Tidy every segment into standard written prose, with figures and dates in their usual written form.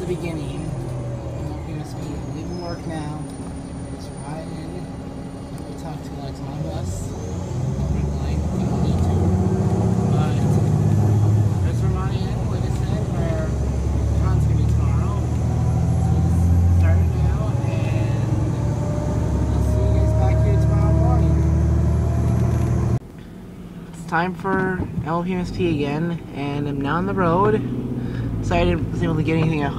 beginning. MLP MSP is leaving work now. Just riding. We'll talk to like my bus. Like detour. But just reminding you, like I said, where the hunt's gonna be tomorrow. So just start it now, and I'll see you guys back here tomorrow morning. It's time for MLP MSP again, and I'm now on the road. Sorry I wasn't able to get anything I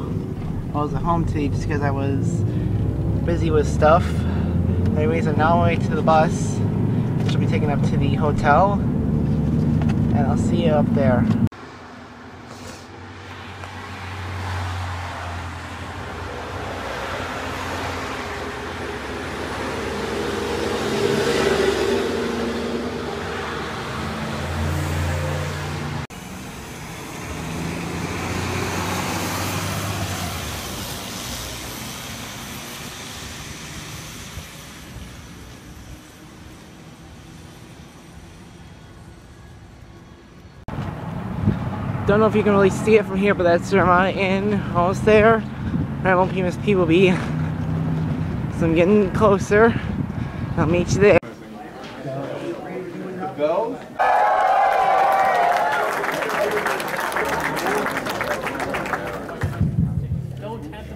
was at home today just because I was busy with stuff. Anyways, I'm now on my way to the bus, which will be taken up to the hotel, and I'll see you up there. Don't know if you can really see it from here, but that's where I'm in, almost there. Where MLP MSP will be. So I'm getting closer. I'll meet you there. Go.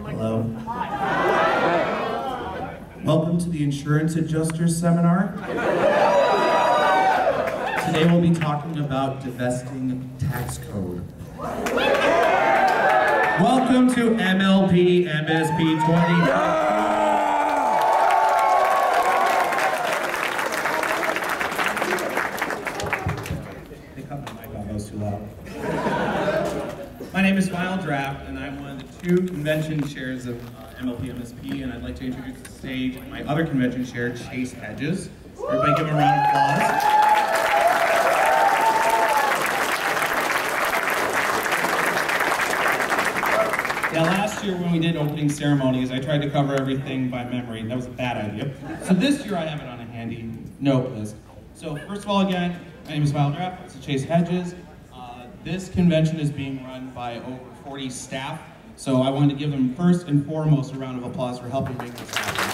Hello. Welcome to the Insurance Adjusters Seminar. Today we'll be talking about divesting tax code. Welcome to MLP MSP 20. They cut my mic off, I was too loud. My name is Final Draft, and I'm one of the two convention chairs of MLP MSP, and I'd like to introduce to the stage my other convention chair, Chase Hedges. Everybody give him a round of applause. Yeah, last year when we did opening ceremonies, I tried to cover everything by memory. That was a bad idea. So this year I have it on a handy note list. So first of all, again, my name is Wild Draft. It's Chase Hedges. This convention is being run by over 40 staff. So I wanted to give them first and foremost a round of applause for helping make this happen.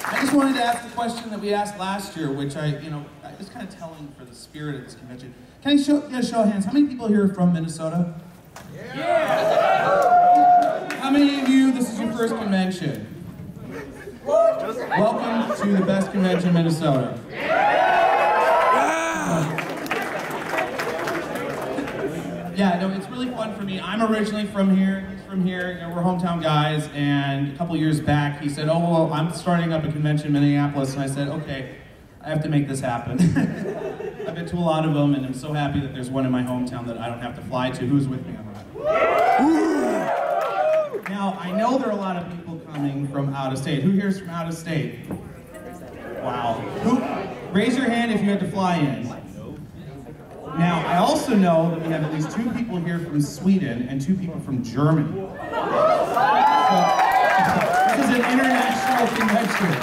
I just wanted to ask the question that we asked last year, which it's kind of telling for the spirit of this convention. Can I get a show of hands? How many people here are from Minnesota? Yeah. How many of you, this is your first convention? Welcome to the best convention in Minnesota. Yeah, no, it's really fun for me. I'm originally from here. He's from here. We're hometown guys. And a couple years back, he said, "Oh, well, I'm starting up a convention in Minneapolis." And I said, "Okay, I have to make this happen." I've been to a lot of them, and I'm so happy that there's one in my hometown that I don't have to fly to. Who's with me on that? Now, I know there are a lot of people coming from out of state. Who here is from out of state? Wow. Raise your hand if you had to fly in. Now, I also know that we have at least 2 people here from Sweden and 2 people from Germany. So, this is an international convention.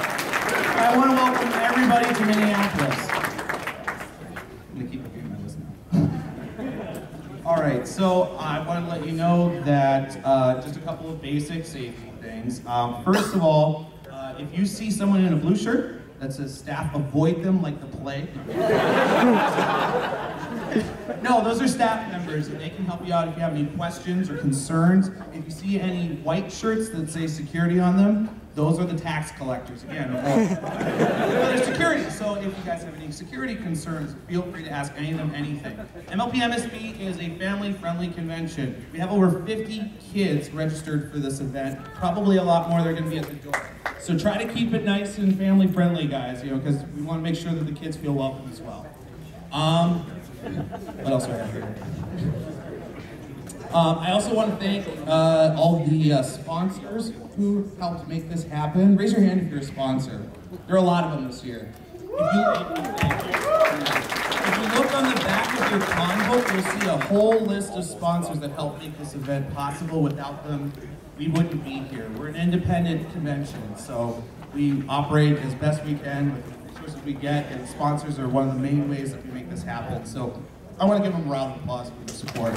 I want to welcome everybody to Minneapolis. I'm going to keep looking at my list now. All right, so I want to let you know that just a couple of basic safety things. First of all, if you see someone in a blue shirt that says staff, avoid them like the plague. No, those are staff members, and they can help you out if you have any questions or concerns. If you see any white shirts that say security on them, those are the tax collectors. Again, they're security, so if you guys have any security concerns, feel free to ask any of them anything. MLP MSP is a family-friendly convention. We have over 50 kids registered for this event, probably a lot more. They're going to be at the door. So try to keep it nice and family-friendly, guys, because we want to make sure that the kids feel welcome as well. What else do I have here? I also want to thank all the sponsors who helped make this happen. Raise your hand if you're a sponsor. There are a lot of them this year. If you look on the back of your con book, you'll see a whole list of sponsors that helped make this event possible. Without them, we wouldn't be here. We're an independent convention, so we operate as best we can with resources we get, and sponsors are one of the main ways that we make this happen. So I want to give them a round of applause for the support.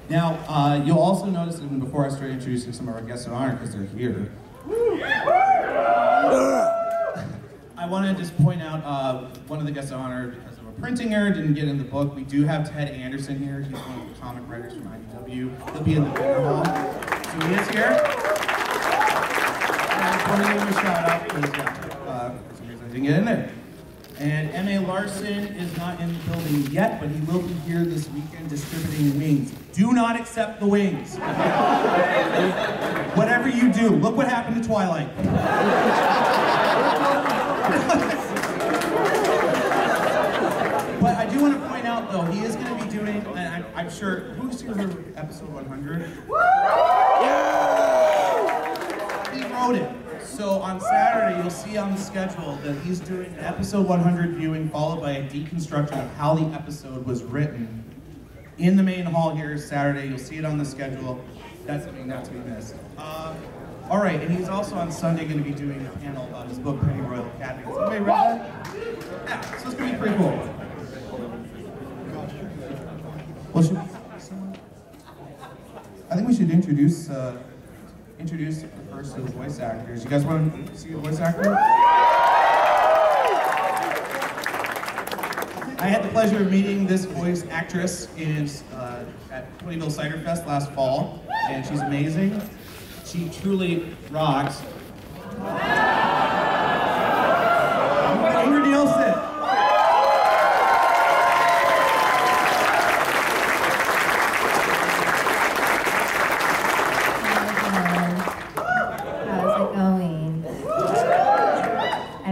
Now, you'll also notice, and before I start introducing some of our guests of honor, because they're here, I want to just point out one of the guests of honor, because of a printing error, didn't get in the book. We do have Ted Anderson here. He's one of the comic writers from IDW. He'll be in the dinner hall. So he is here. And I just want to give him a shout out, because for some reason I didn't get in there. And M.A. Larson is not in the building yet, but he will be here this weekend distributing wings. Do not accept the wings. Whatever you do, look what happened to Twilight. But I do want to point out, though, he is going to be doing, and I'm sure, who's here for episode 100? He wrote it. So on Saturday, you'll see on the schedule that he's doing an episode 100 viewing followed by a deconstruction of how the episode was written in the main hall here Saturday. You'll see it on the schedule. That's something not to be missed. All right, and he's also on Sunday going to be doing a panel about his book, Penny Royal Academy. Has anybody read that? Yeah, so it's going to be pretty cool. Well, I think we should introduce first to the voice actors. You guys want to see the voice actor? I had the pleasure of meeting this voice actress at Ponyville Cider Fest last fall, and she's amazing. She truly rocks. Ingrid Nielsen.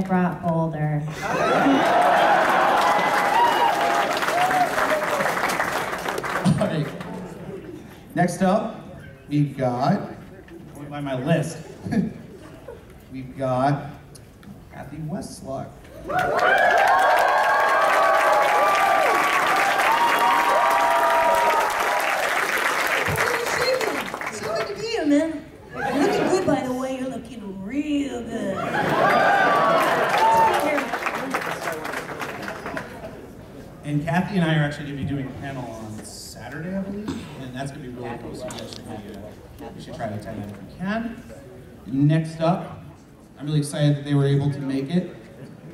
Brought Boulder. All right. Next up, we've got, going by my list, we've got Kathy Westlock. So good to be here, man. You're looking good, by the way. You're looking real good. And Kathy and I are actually going to be doing a panel on Saturday, I believe, and that's going to be really cool, so you should try to attend that if you can. Next up, I'm really excited that they were able to make it.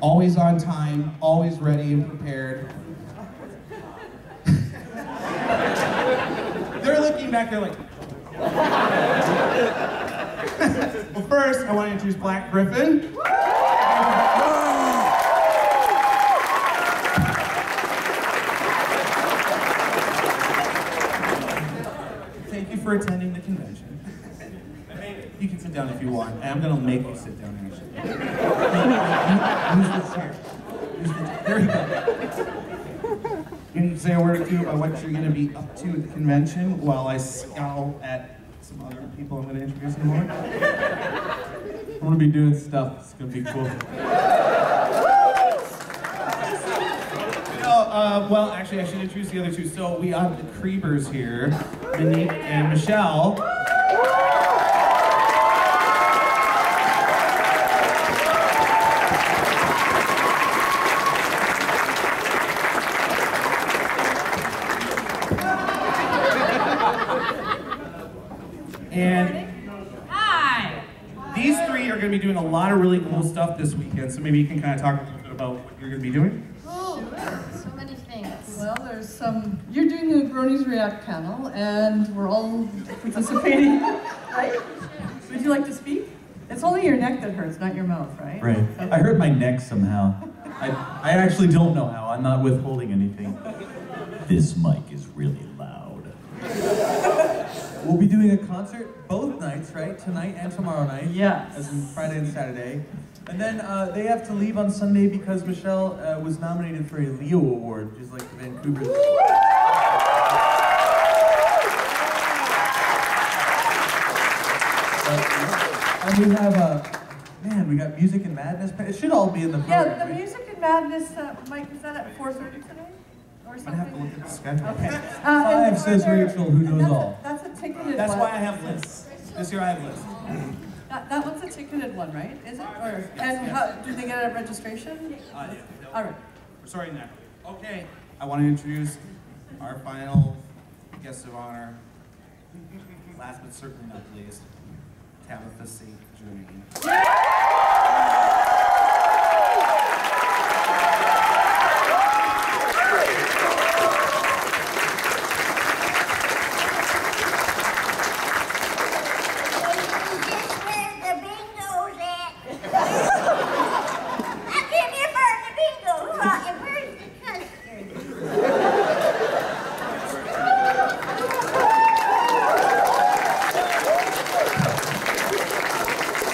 Always on time, always ready and prepared. They're looking back, they're like... Well, first, I want to introduce Black Griffin. Thank you for attending the convention. You can sit down if you want, and I'm going to make you sit down, actually. Use this chair. There you go. You need to say a word or two about what you're going to be up to at the convention while I scowl at some other people I'm going to introduce in a moment. I'm going to be doing stuff. It's going to be cool. Well, actually, I should introduce the other two. So we have the Creepers here, Monique and Michelle. And Hi! these three are going to be doing a lot of really cool stuff this weekend, so maybe you can kind of talk a little bit about what you're going to be doing. Oh, so many things. Well, there's some, you're doing the Bronies React panel, and we're all participating, right? Would you like to speak? It's only your neck that hurts, not your mouth, right? Right. Okay. I hurt my neck somehow. I actually don't know how. I'm not withholding anything. This mic is really loud. We'll be doing a concert both nights, right? Tonight and tomorrow night. Yes. As in Friday and Saturday. And then they have to leave on Sunday because Michelle was nominated for a Leo Award, which is like the Vancouver. And we have man, we got Music and Madness. It should all be in the program. Yeah, the right? Music and Madness, Mike, is that at 4:30 today? Or or I'm something? gonna have to look at the schedule. Okay. Five, says are there- Rachel, who knows that's all. That's a ticketed That's one. why I have lists. This year I have lists. That one's a ticketed one, right? Is it? Or, and how, do they get a registration? Yeah. All right. We're starting now. Okay. I want to introduce our final guest of honor. Last but certainly not least, Tabitha C. Jr.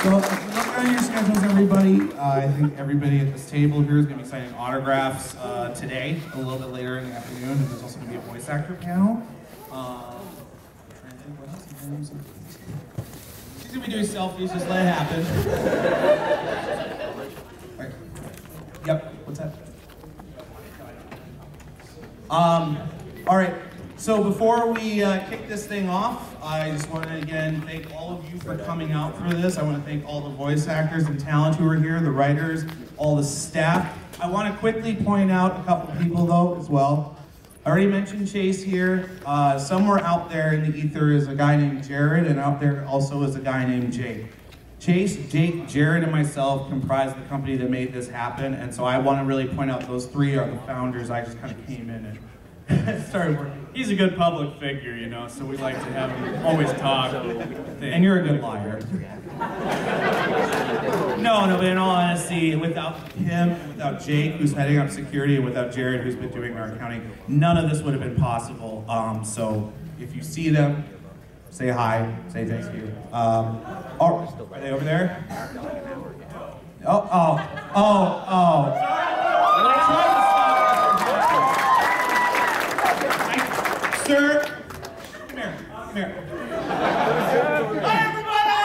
So, if you look at your schedules, everybody, I think everybody at this table here is going to be signing autographs today, a little bit later in the afternoon. There's also going to be a voice actor panel. She's going to be doing selfies, just let it happen. All right. Yep, what's that? All right. So before we kick this thing off, I just want to again thank all of you for coming out for this. I want to thank all the voice actors and talent who are here, the writers, all the staff. I want to quickly point out a couple people though as well. I already mentioned Chase here. Somewhere out there in the ether is a guy named Jared, and out there also is a guy named Jake. Chase, Jake, Jared, and myself comprise the company that made this happen, and so I want to really point out those three are the founders. I just kind of came in and started working. He's a good public figure, you know, so we like to have him always talk. And you're a good liar. No, but in all honesty, without him, without Jake, who's heading up security, and without Jared, who's been doing our accounting, none of this would have been possible. So if you see them, say hi, say thank you. Oh, are they over there? Oh. Sir, come here. Hi, everybody!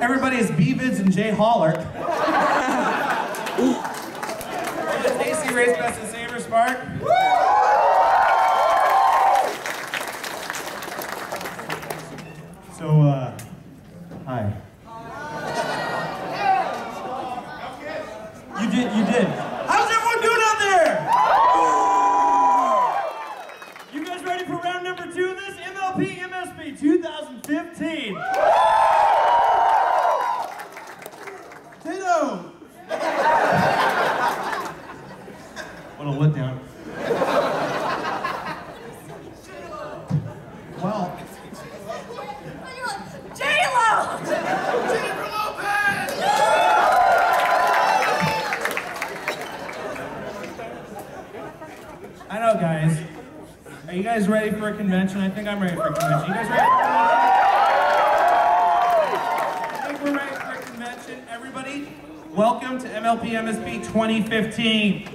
Everybody is B-Vids and Jay Holler. Stacy Race Best and Saber Spark. So, hi. You did. How's everyone doing out there? You guys ready for round number 2 of this? MLP MSP 2015. Ditto! What a letdown. Well, J-Lo! I know, guys. Are you guys ready for a convention? I think I'm ready for a convention. You guys ready for a convention? I think we're ready for a convention. Everybody, welcome to MLP MSP 2015.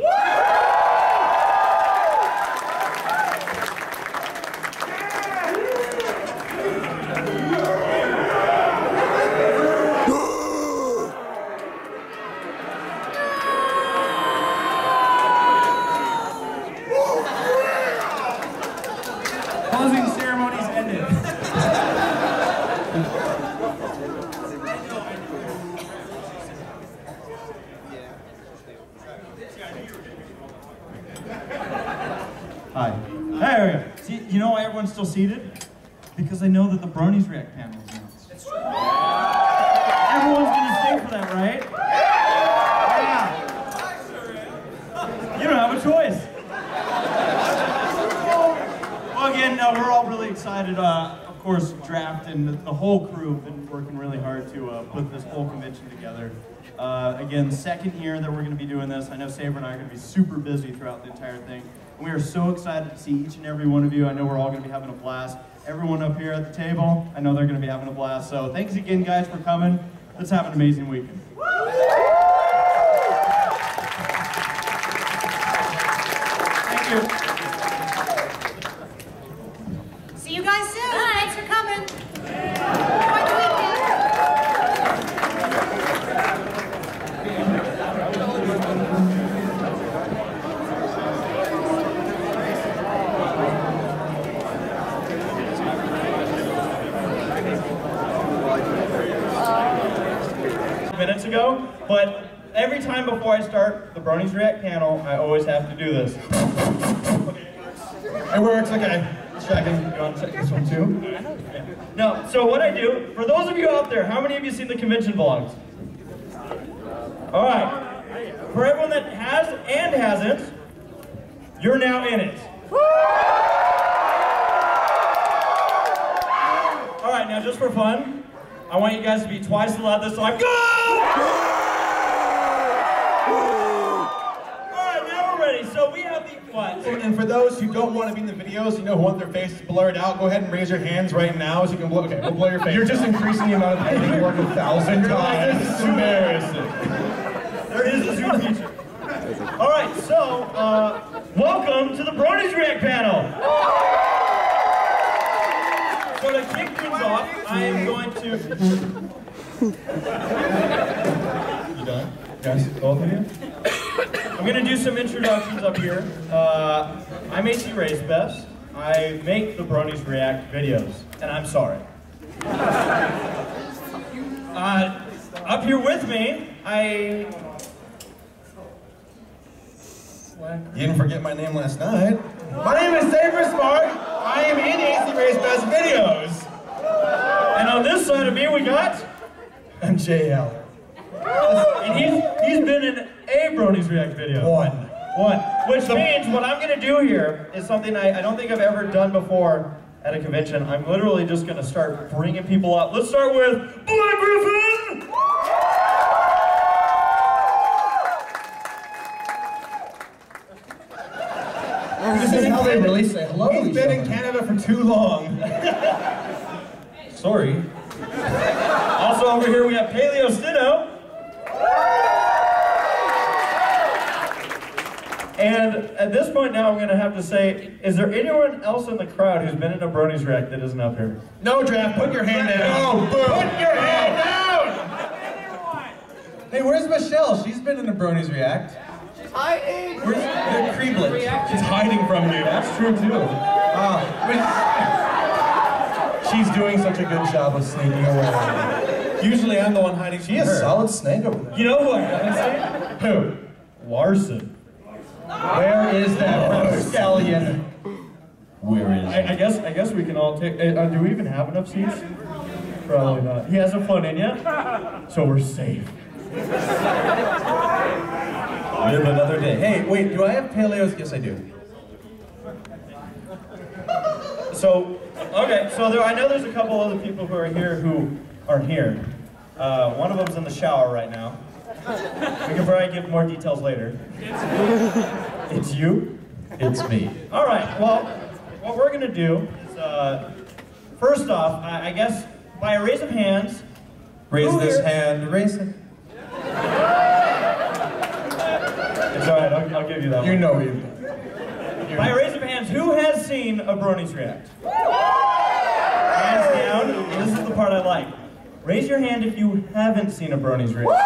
Closing ceremonies ended. Hi. Hey, see, you know why everyone's still seated? Because I know that the Bronies React panel is announced. That's true. Everyone's gonna stay for that, right? Yeah. You don't have a choice. Well, again, no, we're all really excited. Of course, Draft and the whole crew have been working really hard to put this whole convention together. Again, second year that we're going to be doing this. I know Saber and I are going to be super busy throughout the entire thing. And we are so excited to see each and every one of you. I know we're all going to be having a blast. Everyone up here at the table, I know they're going to be having a blast. So thanks again, guys, for coming. Let's have an amazing weekend. Thank you. See you guys soon. Thanks for coming. Enjoy the weekend. But every time before I start the Bronies React panel, I always have to do this. It works, okay. Checking. You want to check this one too? Yeah. No, so what I do, for those of you out there, how many of you seen the convention vlogs? All right. For everyone that has and hasn't, you're now in it. All right, now just for fun, I want you guys to be twice as loud this time. Go! All right, now we're ready. So we have the what? And for those who don't want to be in the videos, you know, who want their faces blurred out, go ahead and raise your hands right now so you can blow. Okay, we'll blow your face. You're just increasing the amount of editing work 1,000 times. This is embarrassing. There is a Zoom feature. All right, so welcome to the Bronies React panel. So to kick things off, I am going to. You done? Yes, both of you. I'm going to do some introductions up here. I'm AC Racebest. I make the Bronies React videos, and I'm sorry. Up here with me, You didn't forget my name last night. My name is Saber Smart. I am in AC Racebest videos. and on this side of me we got, I'm JL. and he's been in a Bronies React video. One. Which means what I'm going to do here is something I don't think I've ever done before at a convention. I'm literally just going to start bringing people up. Let's start with Black Griffin! This is how they really say hello. He's been in Canada for too long. Sorry. Also over here we have Paleo Stino. And at this point now I'm going to have to say, is there anyone else in the crowd who's been in a Bronies React that isn't up here? No, Draft, put your hand down. No, put your hand down! Hey, where's Michelle? She's been in a Bronies React. Where's the Creeblet? She's hiding from you. That's true too. She's doing such a good job of sneaking away. Usually I'm the one hiding from her. Solid snake over there. You know who I haven't seen? Who? Larson. Where is that rapscallion? Where is I guess we can all take. Do we even have enough seats? Probably not. He hasn't flown in yet, so we're safe. Live another day. Hey, wait, do I have paleos? Yes, I do. So, okay, so I know there's a couple other people who are here who aren't here. One of them's in the shower right now. We can probably give more details later. It's you? It's me. All right, well, what we're gonna do is, first off, I guess, by a raise of hands. Raise this here? hand, raise it. It's all right, I'll give you that one. You know you. By a raise of hands, who has seen a Bronies React? Hands down, and this is the part I like. Raise your hand if you haven't seen a Bronies React.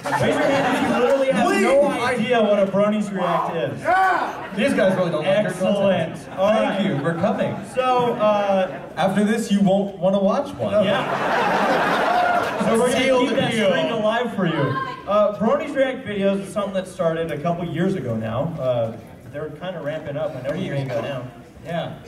Raise your hand if you literally have no idea what a Bronies React is. These guys really don't like your Excellent. content. All right. Thank you for coming. So, After this, you won't want to watch one. yeah. So we're going to keep that streak alive for you. Bronies React videos is something that started a couple years ago now. They're kind of ramping up. I know you're going to go down. Yeah.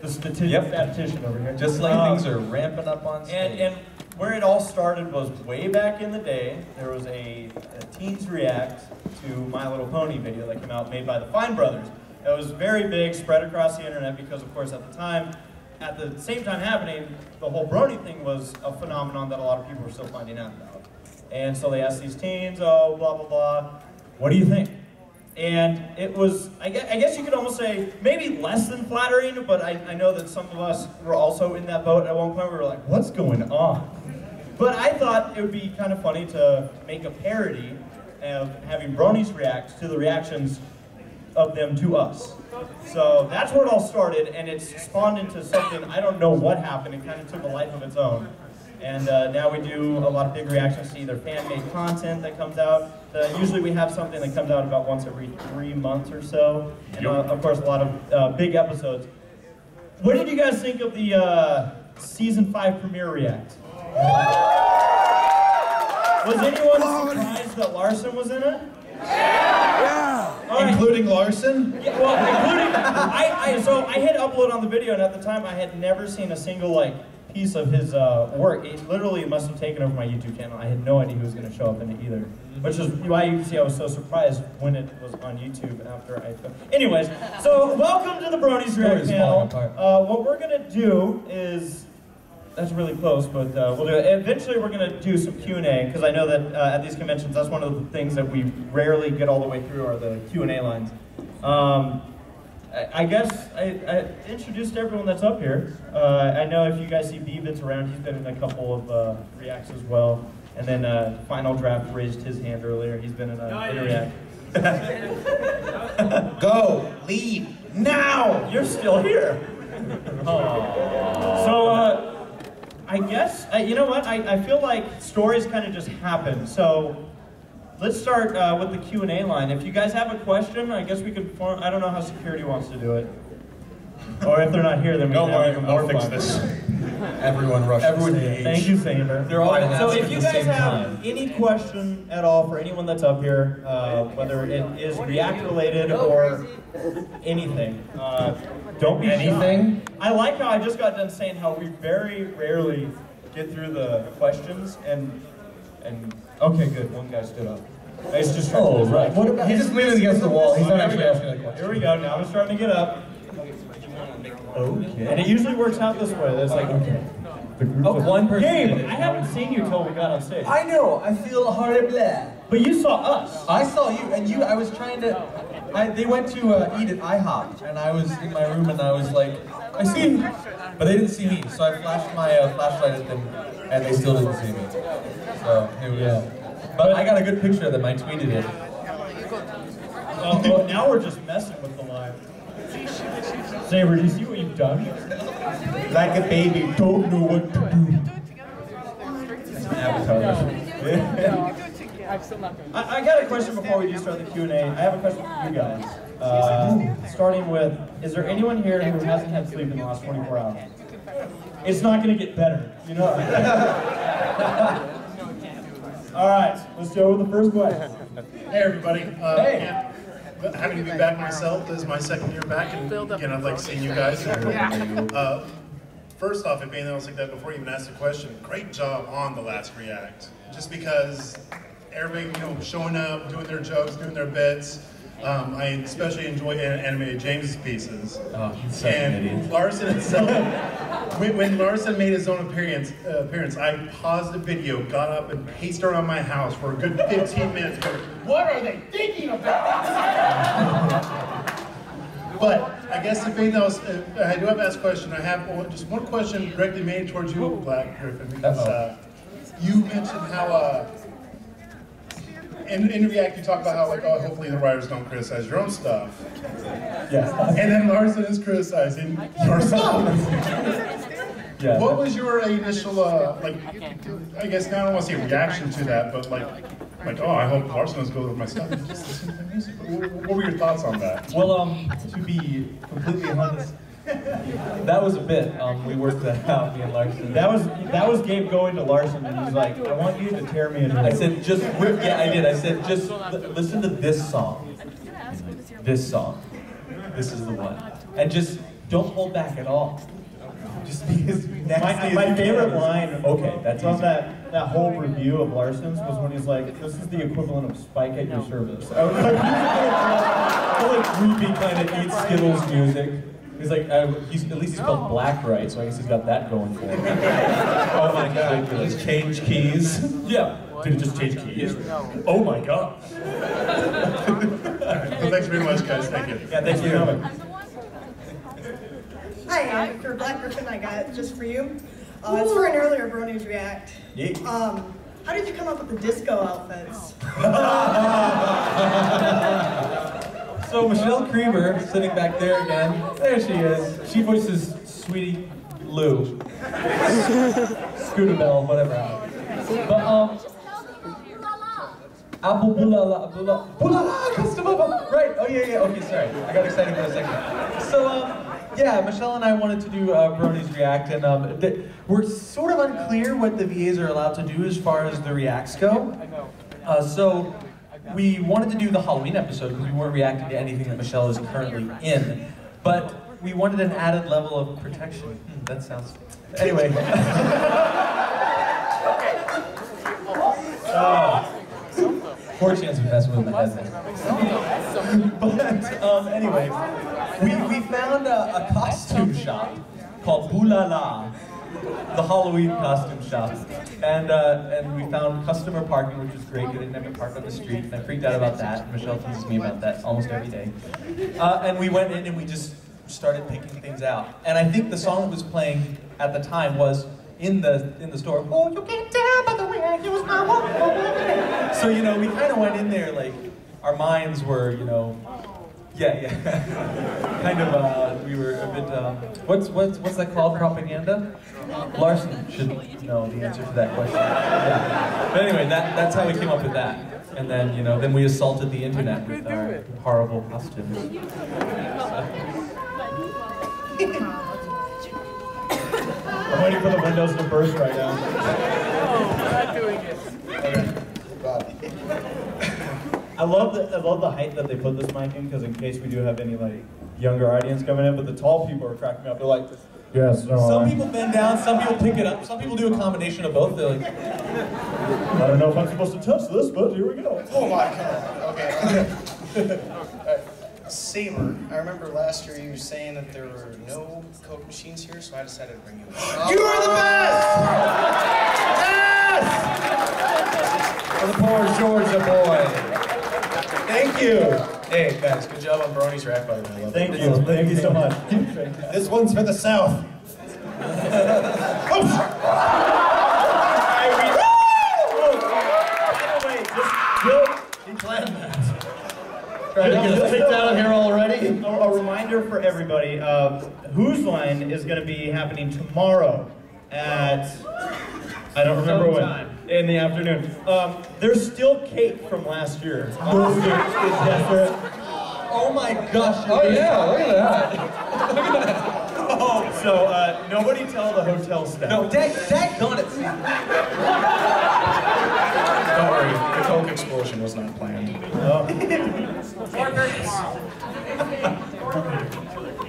The statistician over here. Just like things are ramping up on stage. And where it all started was way back in the day. There was a Teens React to My Little Pony video that came out made by the Fine Brothers. It was very big, spread across the internet because, of course, at the same time happening, the whole Brony thing was a phenomenon that a lot of people were still finding out about. And so they asked these teens, oh, blah, blah, blah, what do you think? And it was, I guess you could almost say, maybe less than flattering, but I know that some of us were also in that boat at one point. We were like, what's going on? But I thought it would be kind of funny to make a parody of having Bronies react to the reactions of them to us. So that's where it all started, and it's spawned into something, I don't know what happened, it kind of took a life of its own. And now we do a lot of big reactions to either fan-made content that comes out. Usually we have something that comes out about once every 3 months or so. And of course a lot of big episodes. What did you guys think of the Season 5 premiere react? Was anyone surprised that Larson was in it? Yeah! Right. Including Larson? Yeah, well, including, so I hit upload on the video, and at the time I had never seen a single piece of his work. It literally must have taken over my YouTube channel. I had no idea he was going to show up in it either. Which is why you can see I was so surprised when it was on YouTube after I filmed. Anyways, so welcome to the Bronies React channel. What we're going to do is, that's really close, but we'll do it. Eventually we're going to do some Q&A, because I know that at these conventions, that's one of the things that we rarely get all the way through are the Q&A lines. I guess I introduced everyone that's up here. I know if you guys see Beavitz around, he's been in a couple of Reacts as well. And then Final Draft raised his hand earlier. He's been in a React. Go! Leave! Now! You're still here! So, I guess, you know what? I feel like stories kind of just happen. So, let's start with the Q&A line. If you guys have a question, I guess we could form, I don't know how security wants to do it. Or if they're not here, then we can have even more fun. This. Everyone rush the stage. Thank you, Sander. They're all so if you guys have any question at all for anyone that's up here, whether it is React related or anything, don't be shy. I like how I just got done saying how we very rarely get through the questions and okay, good. One guy stood up. He's just right. What about, he's just leaning against the wall. He's not actually asking a question. Here we go. Now I'm starting to get up. Okay. And it usually works out this way. There's like, okay. One person. Gabe, I haven't seen you till we got on stage. I know. I feel horrible. But you saw us. I saw you, and you. I was trying to. They went to eat at IHOP, and I was in my room, and I was like, I see you, but they didn't see me. So I flashed my flashlight at them, and they still didn't see me. So it was. But I got a good picture of them. I tweeted it. Well, now we're just messing with the live. Saber, do you see what you've done? Like a baby, don't know what to do. I got a question before we do start the Q&A. I have a question for you guys. Starting with, is there anyone here who hasn't had sleep in the last 24 hours? It's not going to get better, you know? All right, let's go with the first question. Hey everybody. Hey. Happy to be back myself. This is my second year back, and again, I'd like seeing you guys. First off, if anything else like that, before you even ask the question, great job on the last React. Just because everybody, showing up, doing their jokes, doing their bits. I especially enjoy animated James's pieces. Oh, he's such an idiot. Larson himself, when Larson made his own appearance, I paused the video, got up, and paced around my house for a good 15 minutes. Going, what are they thinking about? But I guess if anything else, I do have to ask a question. I have just one question directly made towards you, Black Griffin, because you mentioned how. In React, you talk about how, hopefully the writers don't criticize your own stuff. Yeah. And then Larson is criticizing your stuff. Yeah. What was your initial, I guess, now I don't want to say reaction to that, but oh, I hope Larson is good with my stuff. Just listen to the music. What were your thoughts on that? Well, to be completely honest, that was a bit. We worked that out, me and Larson. That was Gabe going to Larson, and he's like, I want you to tear me into. I said, I did. I said, just listen to this song. This song. This is the one. And just don't hold back at all. Just be as nasty as my favorite can. line, okay, that's from easy. that whole review of Larson's was when he's like, this is the equivalent of Spike at your service. I was like, Creepy kind of eats Skittles music. He's like, at least he's spelled black right, so I guess he's got that going for him. Oh my god, just change keys. Yeah. Did it just change keys? oh my god. Well, thanks very much, guys. Thank you. Yeah, thanks for coming. Hi, for Black Griffin, I got it just for you. It's for an earlier Bronies React. How did you come up with the disco outfits? So Michelle Creamer, sitting back there again. There she is. She voices Sweetie Lou. Scooter Bell, whatever. But Apple Bulala, Bulala, custom. Right, oh yeah, okay, sorry. I got excited for a second. So, Yeah, Michelle and I wanted to do Bronies React, and we're sort of unclear what the VAs are allowed to do as far as the reacts go. So we wanted to do the Halloween episode because we weren't reacting to anything that Michelle is currently in, but we wanted an added level of protection. That sounds... Anyway. Poor chance of messing with my head. But anyway, we found a costume shop called Boo La La, the Halloween costume shop, and we found customer parking, which was great. We didn't have to park on the street, and I freaked out about that. Michelle teases me about that almost every day. And we went in and we just started picking things out. And I think the song that was playing at the time was in the store. Oh, you can't tell by the way I use my walk. So you know, we kind of went in there like our minds were, you know, yeah, kind of. We were a bit. What's that called? Propaganda. Larson should know the answer to that question. Yeah. But anyway, that's how we came up with that. And then you know, then we assaulted the internet with our horrible costumes. I'm waiting for the windows to burst right now. Not doing it. I love the height that they put this mic in, because in case we do have any like younger audience coming in, but the tall people are cracking me up. They're like, yes, no. Some people bend down, some people pick it up, some people do a combination of both. They're like, I don't know if I'm supposed to touch this, but here we go. Oh my god. Okay. Saber, I remember last year you were saying that there were no Coke machines here, so I decided to bring you one. You are the best! Yes! For the poor Georgia boy. Thank you. Hey guys, good job on Bronies React, by the way. I love it. Thank you so much. This one's for the South. He planned that. Trying to get us kicked out of here already? A reminder for everybody, Who's Line is going to be happening tomorrow at, I don't remember when, in the afternoon. There's still cake from last year. oh my gosh! Oh yeah, look at that. Look at that. So nobody tell the hotel staff. No, daggone it! Don't worry, the Coke explosion was not planned.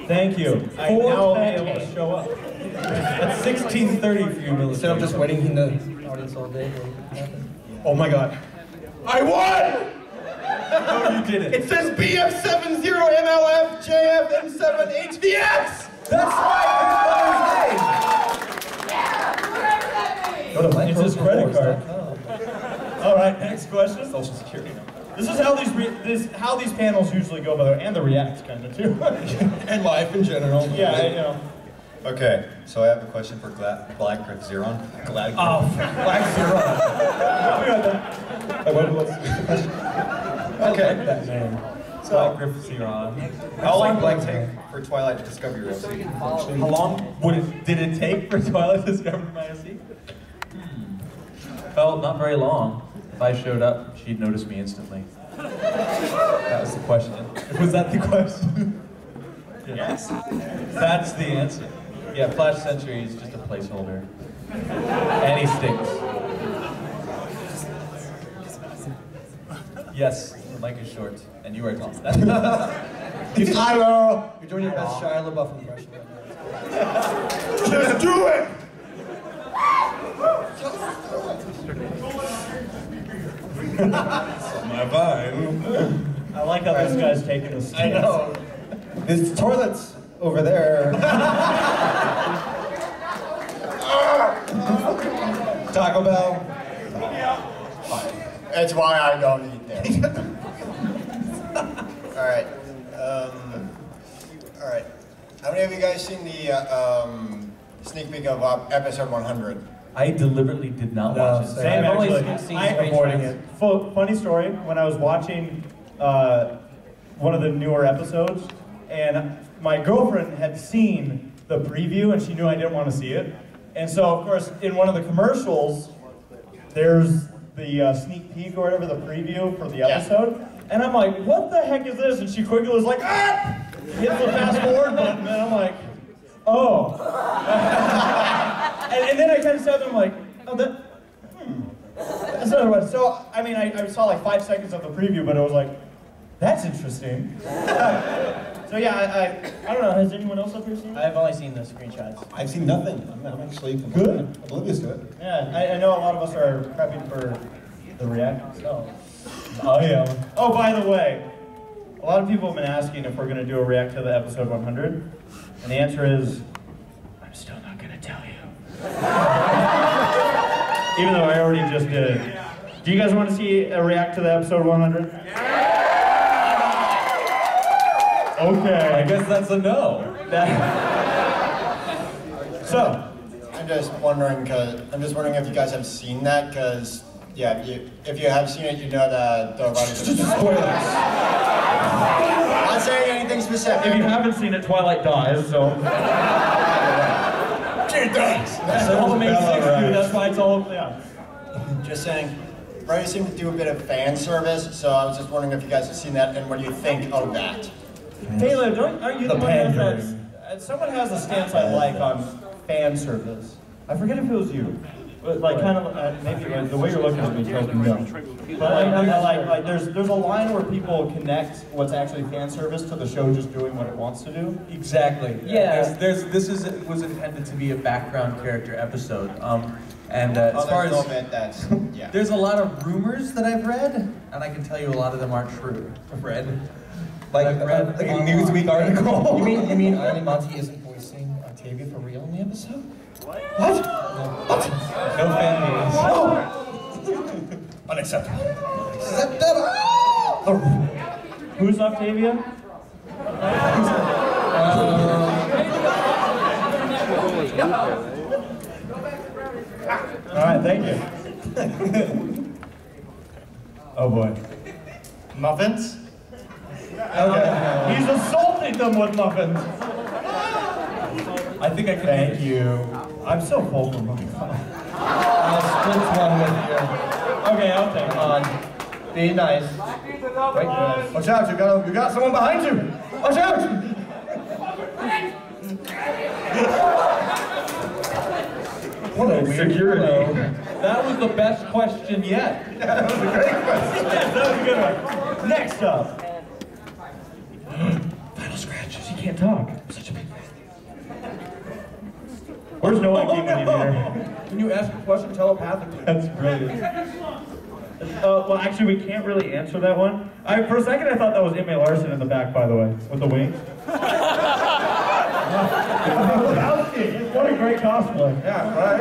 Thank you. I now am able to show up. It's 16:30 for you, military. Instead of just waiting in the audience all day. Oh my god. I won! No, you didn't. It says BF70 MLF JFM7 HVX! That's right! Go to It's his credit card. All right, next question. Social Security. This is how these panels usually go, by the way, and the reacts kind of too. And life in general. Yeah, you know. Okay, so I have a question for Black Griff Zeron. Black Zeron. What's the question? Okay. That name. Black Griff Zeron. How long did it take for Twilight to discover your OC? How long did it take for Twilight to discover my OC? Well, not very long. If I showed up, she'd notice me instantly. That was the question. Was that the question? Yes. That's the answer. Yeah, Flash Sentry is just a placeholder. And he stinks. Yes, the mic is short, and you are tall. Hello! You're doing your best Shia LaBeouf impression. Just do it! My vibe. I like how this guy's taking a stance. I know. There's toilets over there. Taco Bell. That's why I don't eat there. Alright. Alright. How many of you guys seen the sneak peek of episode 100? I deliberately did not watch it. Same, I've only actually. seen I'm Strange avoiding Friends. it. Funny story, when I was watching one of the newer episodes, and my girlfriend had seen the preview, and she knew I didn't want to see it. And so, of course, in one of the commercials, there's the sneak peek or whatever, the preview for the episode. And I'm like, what the heck is this? And she quickly was like, ah! hits the fast forward button, and I'm like, oh. and then I kind of sat there, I'm like, oh, that's another one. So, I mean, I saw like 5 seconds of the preview, but it was like, that's interesting. So yeah, I don't know, has anyone else up here seen it? I've only seen the screenshots. I've seen nothing. I'm actually good. Oblivious to it. Yeah, I know a lot of us are prepping for the React itself. Oh yeah. Oh, by the way, a lot of people have been asking if we're going to do a React to the episode 100, and the answer is, I'm still not going to tell you. Even though I already just did. Do you guys want to see a React to the episode 100? Okay. I guess that's a no. So, I'm just wondering if you guys have seen that, because yeah, if you have seen it, you know that the writers. Spoilers. Not saying anything specific. If you haven't seen it, Twilight dies. So. She dies. That's all the main six do. That's why it's all yeah. Just saying. Writers seem to do a bit of fan service, so I was just wondering if you guys have seen that and what do you think of that? Taylor, aren't you the one who has that? Someone has a stance I like on fan service. I forget if it was you. But like kind of maybe the way you're looking at me tells me no. But like there's a line where people connect what's actually fan service to the show just doing what it wants to do. Exactly. Yeah. This was intended to be a background character episode. And as far as yeah. there's a lot of rumors that I've read, and I can tell you a lot of them aren't true. Like a Newsweek article. You mean Eileen Monty isn't voicing Octavia for real in the episode? What? What? No fan meetings. No! Unacceptable. Who's Octavia? All right, thank you. Oh boy. Muffins? Okay. He's assaulting them with muffins. I think I can. Thank you. I'm so full for muffins. I'll split one with you. Okay, I'll take one. Be nice. Right, guys. Watch out, you got someone behind you! Watch out! What a weird Security. That was the best question yet. Yeah, that was a great question. Yes, that was a good one. Next up. Final scratches. He can't talk. I'm such a big fan. Where's no ID when you need her? When you ask a question telepathically. That's brilliant. Well, actually, we can't really answer that one. For a second, I thought that was Emma Larson in the back, by the way, with the wings. What a great cosplay. Yeah, right?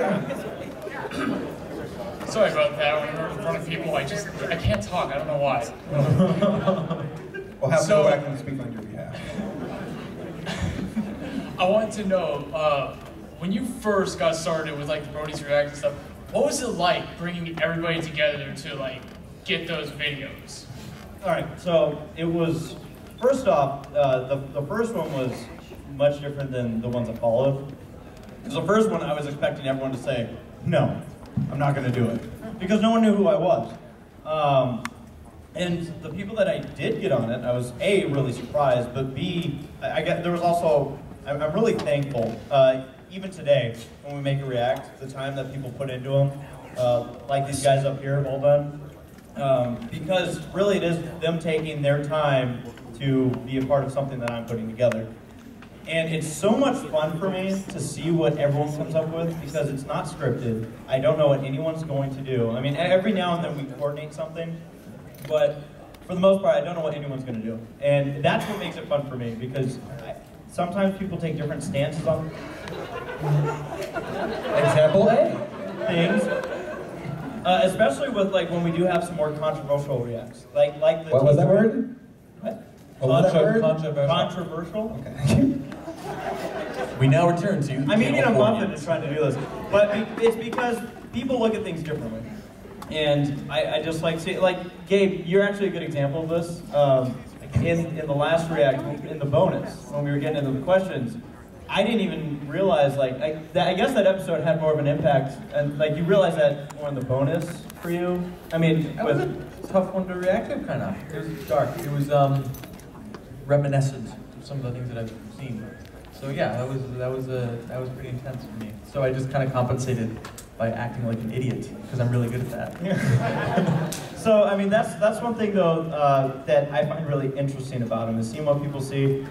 Sorry about that. When we're in front of people, I can't talk. I don't know why. We'll have to go back and speak on your behalf. I wanted to know, when you first got started with like the Brody's React and stuff, what was it like bringing everybody together to like get those videos? All right, so it was, first off, the first one was much different than the ones that followed. Because the first one, I was expecting everyone to say, no, I'm not going to do it. Because no one knew who I was. And the people that I did get on it, I was A, really surprised, but B, there was also, I'm really thankful, even today, when we make a React, the time that people put into them, like these guys up here, hold on, because really it is them taking their time to be a part of something that I'm putting together. And it's so much fun for me to see what everyone comes up with because it's not scripted. I don't know what anyone's going to do. I mean, every now and then we coordinate something, but for the most part, I don't know what anyone's going to do. And that's what makes it fun for me because sometimes people take different stances on Example A? things. Especially with like when we do have some more controversial reacts. Like the What was that word? What? What was that word? Controversial? Okay. We now return to. I'm eating a muffin and trying to do this, but it's because people look at things differently, and I just like see like Gabe, you're actually a good example of this. In the last React, in the bonus, when we were getting into the questions, I didn't even realize like I guess that episode had more of an impact, and like you realize that more in the bonus for you. I mean, That was a tough one to react to, kind of. It was dark. It was reminiscent some of the things that I've seen. So yeah, that was pretty intense for me. So I just kind of compensated by acting like an idiot because I'm really good at that. So I mean, that's one thing though that I find really interesting about him is seeing what people see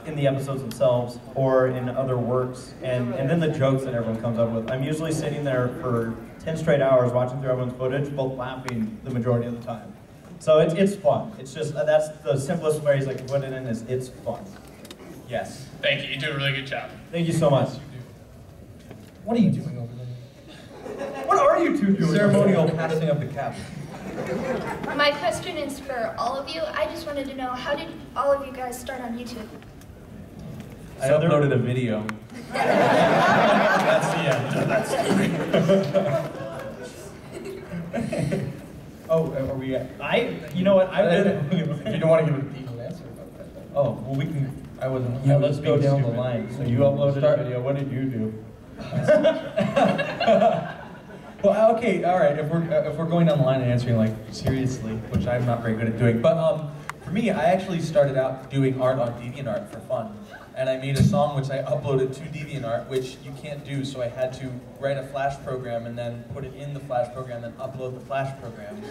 in the episodes themselves or in other works, and then the jokes that everyone comes up with. I'm usually sitting there for 10 straight hours watching through everyone's footage, both laughing the majority of the time. So it's fun. It's just that's the simplest phrase I can put it in is it's fun. Yes. Thank you. You do a really good job. Thank you so much. What are you doing over there? What are you two doing? Ceremonial passing of the cap. My question is for all of you. I just wanted to know, how did all of you guys start on YouTube? I uploaded a video. That's the end. Oh, are we? You know what? If you don't want to give a detailed answer about that. Oh, well, we can. I wasn't. Yeah, let's go down the line. So you uploaded a video. What did you do? Well, okay, all right. If we're going down the line and answering like seriously, which I'm not very good at doing, but for me, I actually started out doing art on DeviantArt for fun, and I made a song which I uploaded to DeviantArt, which you can't do. So I had to write a Flash program and then put it in the Flash program, and then upload the Flash program.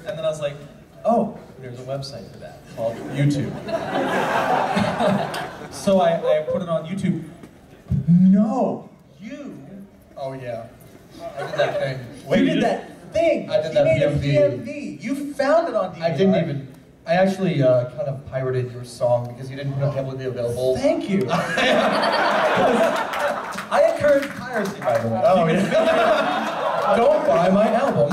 And then I was like, oh, there's a website for that called YouTube. So I put it on YouTube. No, you. Oh yeah, I did that thing. Wait, you did that thing. I did that PMV. PMV. You found it on DeviantArt. I didn't even. I actually kind of pirated your song because you didn't put it publicly available. Thank you. I encourage piracy, by the way. Oh yeah. Don't buy my album.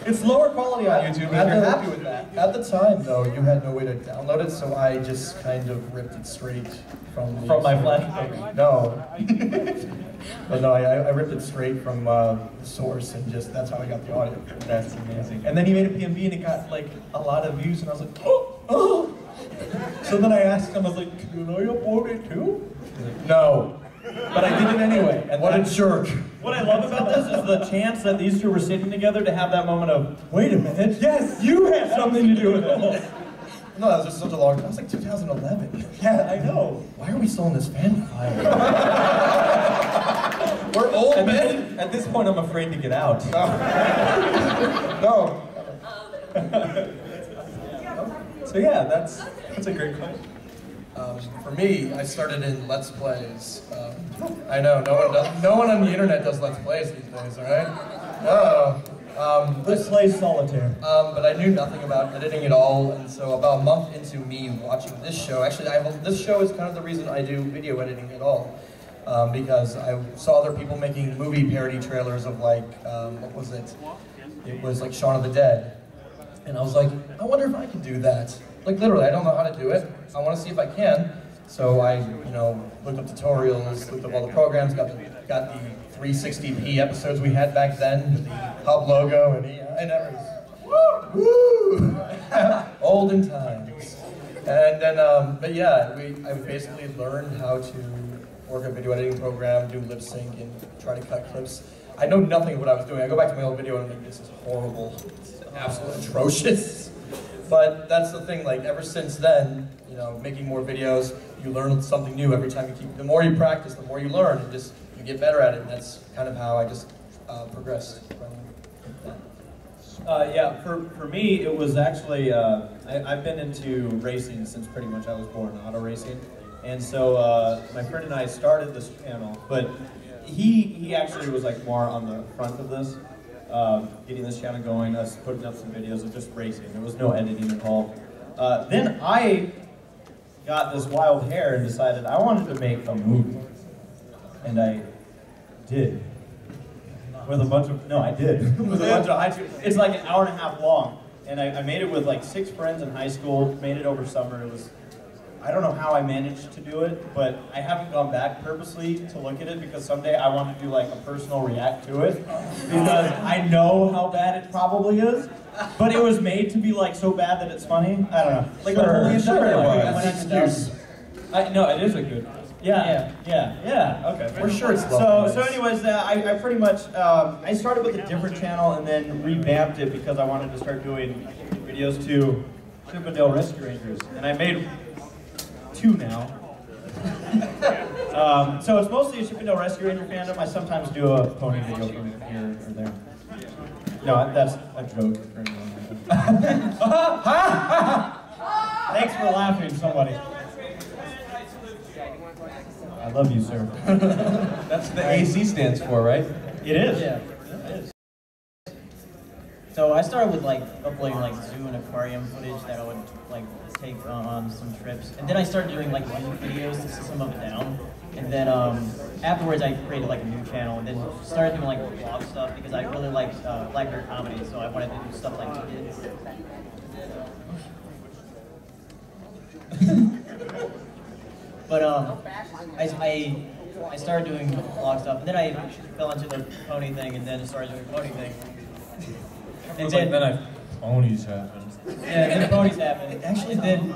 It's lower quality on YouTube, and you're happy with that. At the time, though, you had no way to download it, so I just kind of ripped it straight from my Flash program. No. But no, I ripped it straight from the source, and just that's how I got the audio. That's amazing. And then he made a PMV, and it got like a lot of views, and I was like, oh. So then I asked him, I was like, can I upload it too? He's like, no. But I did it anyway. And what a jerk. What I love about this is the chance that these two were sitting together to have that moment of, wait a minute, yes, you had something to do with it. No, that was just such a long time. That was like 2011. Yeah, I know. Why are we still in this fandom? We're old men. At this point, I'm afraid to get out. No. So yeah, that's a great question. For me, I started in Let's Plays. I know, no one on the internet does Let's Plays these days, alright? Let's play solitaire. But I knew nothing about editing at all, and so about a month into me watching this show, actually this show is kind of the reason I do video editing at all. Because I saw other people making movie parody trailers of like, what was it? It was like Shaun of the Dead. And I was like, I wonder if I can do that. Like literally, I don't know how to do it. I want to see if I can. So I, looked up tutorials, looked up all the programs, got the 360p episodes we had back then with the hub logo and everything. Woo! Olden times. And then, but yeah, I basically learned how to work a video editing program, do lip sync, and try to cut clips. I know nothing of what I was doing. I go back to my old video and I'm like, this is horrible. It's absolutely atrocious. But that's the thing, like ever since then, making more videos, you learn something new every time the more you practice, the more you learn, and you get better at it, and that's kind of how I just progressed from that. Yeah, for me, it was actually, I've been into racing since pretty much I was born, auto racing. And so my friend and I started this channel, but he actually was like more on the front of this, getting this channel going, us putting up some videos of just racing. There was no editing involved. Then I got this wild hair and decided I wanted to make a movie. And I did. With a bunch of, no, I did. With a bunch of high school. It's like an hour and a half long. And I made it with like 6 friends in high school, made it over summer. It was, I don't know how I managed to do it, but I haven't gone back purposely to look at it because someday I want to do like a personal react to it because I know how bad it probably is. But it was made to be like so bad that it's funny. I don't know. Like sure it was. No, it is a good. Yeah. Okay. We're sure it's lovely. So anyways, I pretty much I started with a different channel and then revamped it because I wanted to start doing videos too. Chippendale Rescue Rangers, and I made 2 now. So it's mostly a Chippendale Rescue Ranger fandom. I sometimes do a pony video from here or there. No, that's a joke. Thanks for laughing, somebody. I love you, sir. That's what the AC stands for, right? It is. Yeah, it is. So I started with like uploading like zoo and aquarium footage that I would like take on some trips, and then I started doing like YouTube videos to sum them down. And then afterwards I created like a new channel, and then started doing like vlog stuff because I really liked Black Nerd comedy, so I wanted to do stuff like kids. But I started doing vlog stuff, and then I fell into the pony thing, and then started doing pony thing. And then ponies happened. Yeah, and then ponies happened. Actually, and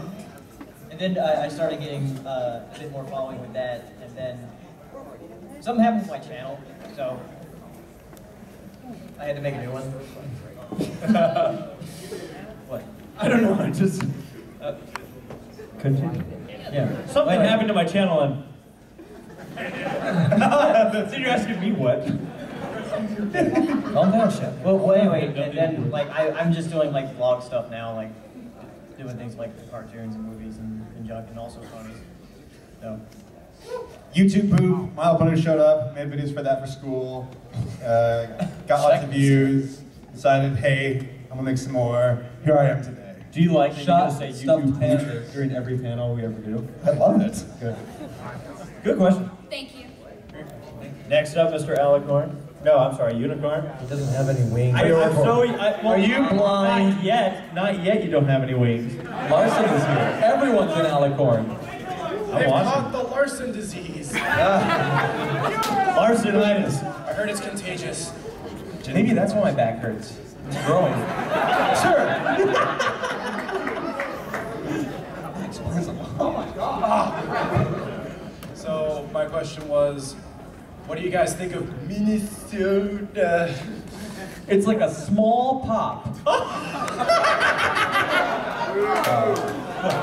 then I started getting a bit more following with that, and then something happened with my channel, so I had to make a new one. What? I don't know. I just continue. Yeah. Something happened to my channel, and so you're asking me what? Calm down, Chef. Well, anyway, and then like I'm just doing like vlog stuff now, like doing things like the cartoons and movies and junk, and also ponies. So. YouTube poop, My Little Pony showed up, made videos for that for school, got lots of views, decided, hey, I'm gonna make some more. Here I am today. Do you like Shot say stuffed YouTube pandas. during every panel we ever do? I love it. Good. Good question. Thank you. Next up, Mr. Alicorn. No, I'm sorry, Unicorn. He doesn't have any wings. Are you blind? Not yet you don't have any wings. Larson is here. Everyone's an alicorn. They've caught the Larson disease. Larsonitis. I heard it's contagious. Maybe that's why my back hurts. It's growing. Sure. Oh my God. So my question was, what do you guys think of Minnesota? It's like a small pop.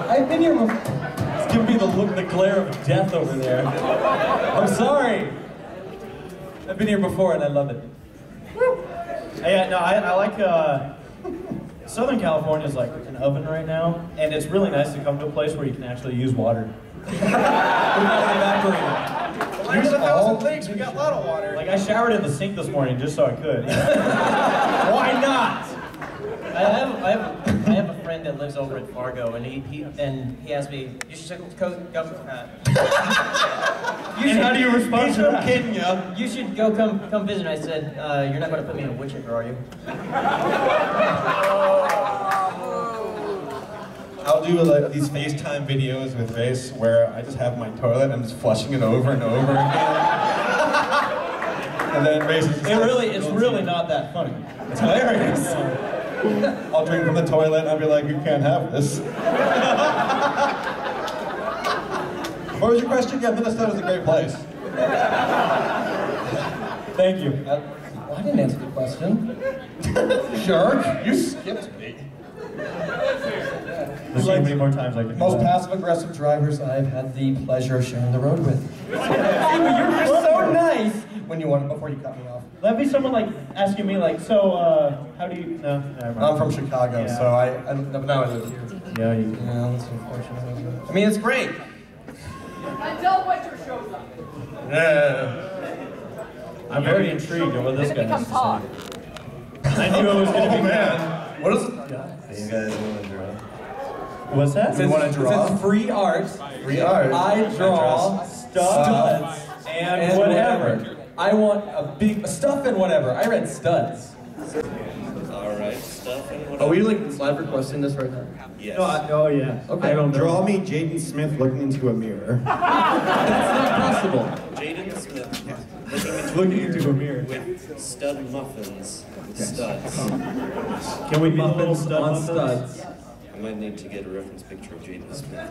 I've been here before. It's giving me the glare of death over there. I'm sorry. I've been here before and I love it. Yeah, no, I like, Southern California is like an oven right now, and it's really nice to come to a place where you can actually use water. Land of 1,000 lakes, we got a lot of water. Like I showered in the sink this morning just so I could. Why not? I have a friend that lives over at Fargo, and he asked me, you should go. How do you respond to that? Kenya. You should go come visit. I said, you're not going to put me in a wood chipper, are you? I'll do like these FaceTime videos with Vase where I just have my toilet and I'm just flushing it over and over again. And then Vase is just it's really not that funny. It's hilarious. I'll drink from the toilet and I'll be like, you can't have this. What was your question? Yeah, Minnesota's a great place. Thank you. Well, I didn't answer the question. Jerk, you skipped me. There's so many more times I can Most passive-aggressive drivers I've had the pleasure of sharing the road with. You're so nice. When you want, before you cut me off. That'd be someone like asking me like, so how do you? No, never mind. I'm from Chicago, Yeah. so now I live here. Yeah, that's unfortunate. I mean, it's great. Until winter shows up. Yeah. I'm very intrigued at what this guy has to talk. say. I knew it was going to be man. What is it? You guys want to draw? What's that? You want to draw? It's free art. Free art. I draw studs and whatever. I want a big stuff and whatever. I read studs. Alright, stuff and whatever. Are we like live requesting this right now? Yes. Oh yeah. Okay. I don't draw me Jaden Smith looking into a mirror. That's not possible. Jaden Smith Looking into a mirror. with stud muffins. Studs. Can we get a little Muffins stud on muffins? studs. I might need to get a reference picture of Jaden Smith.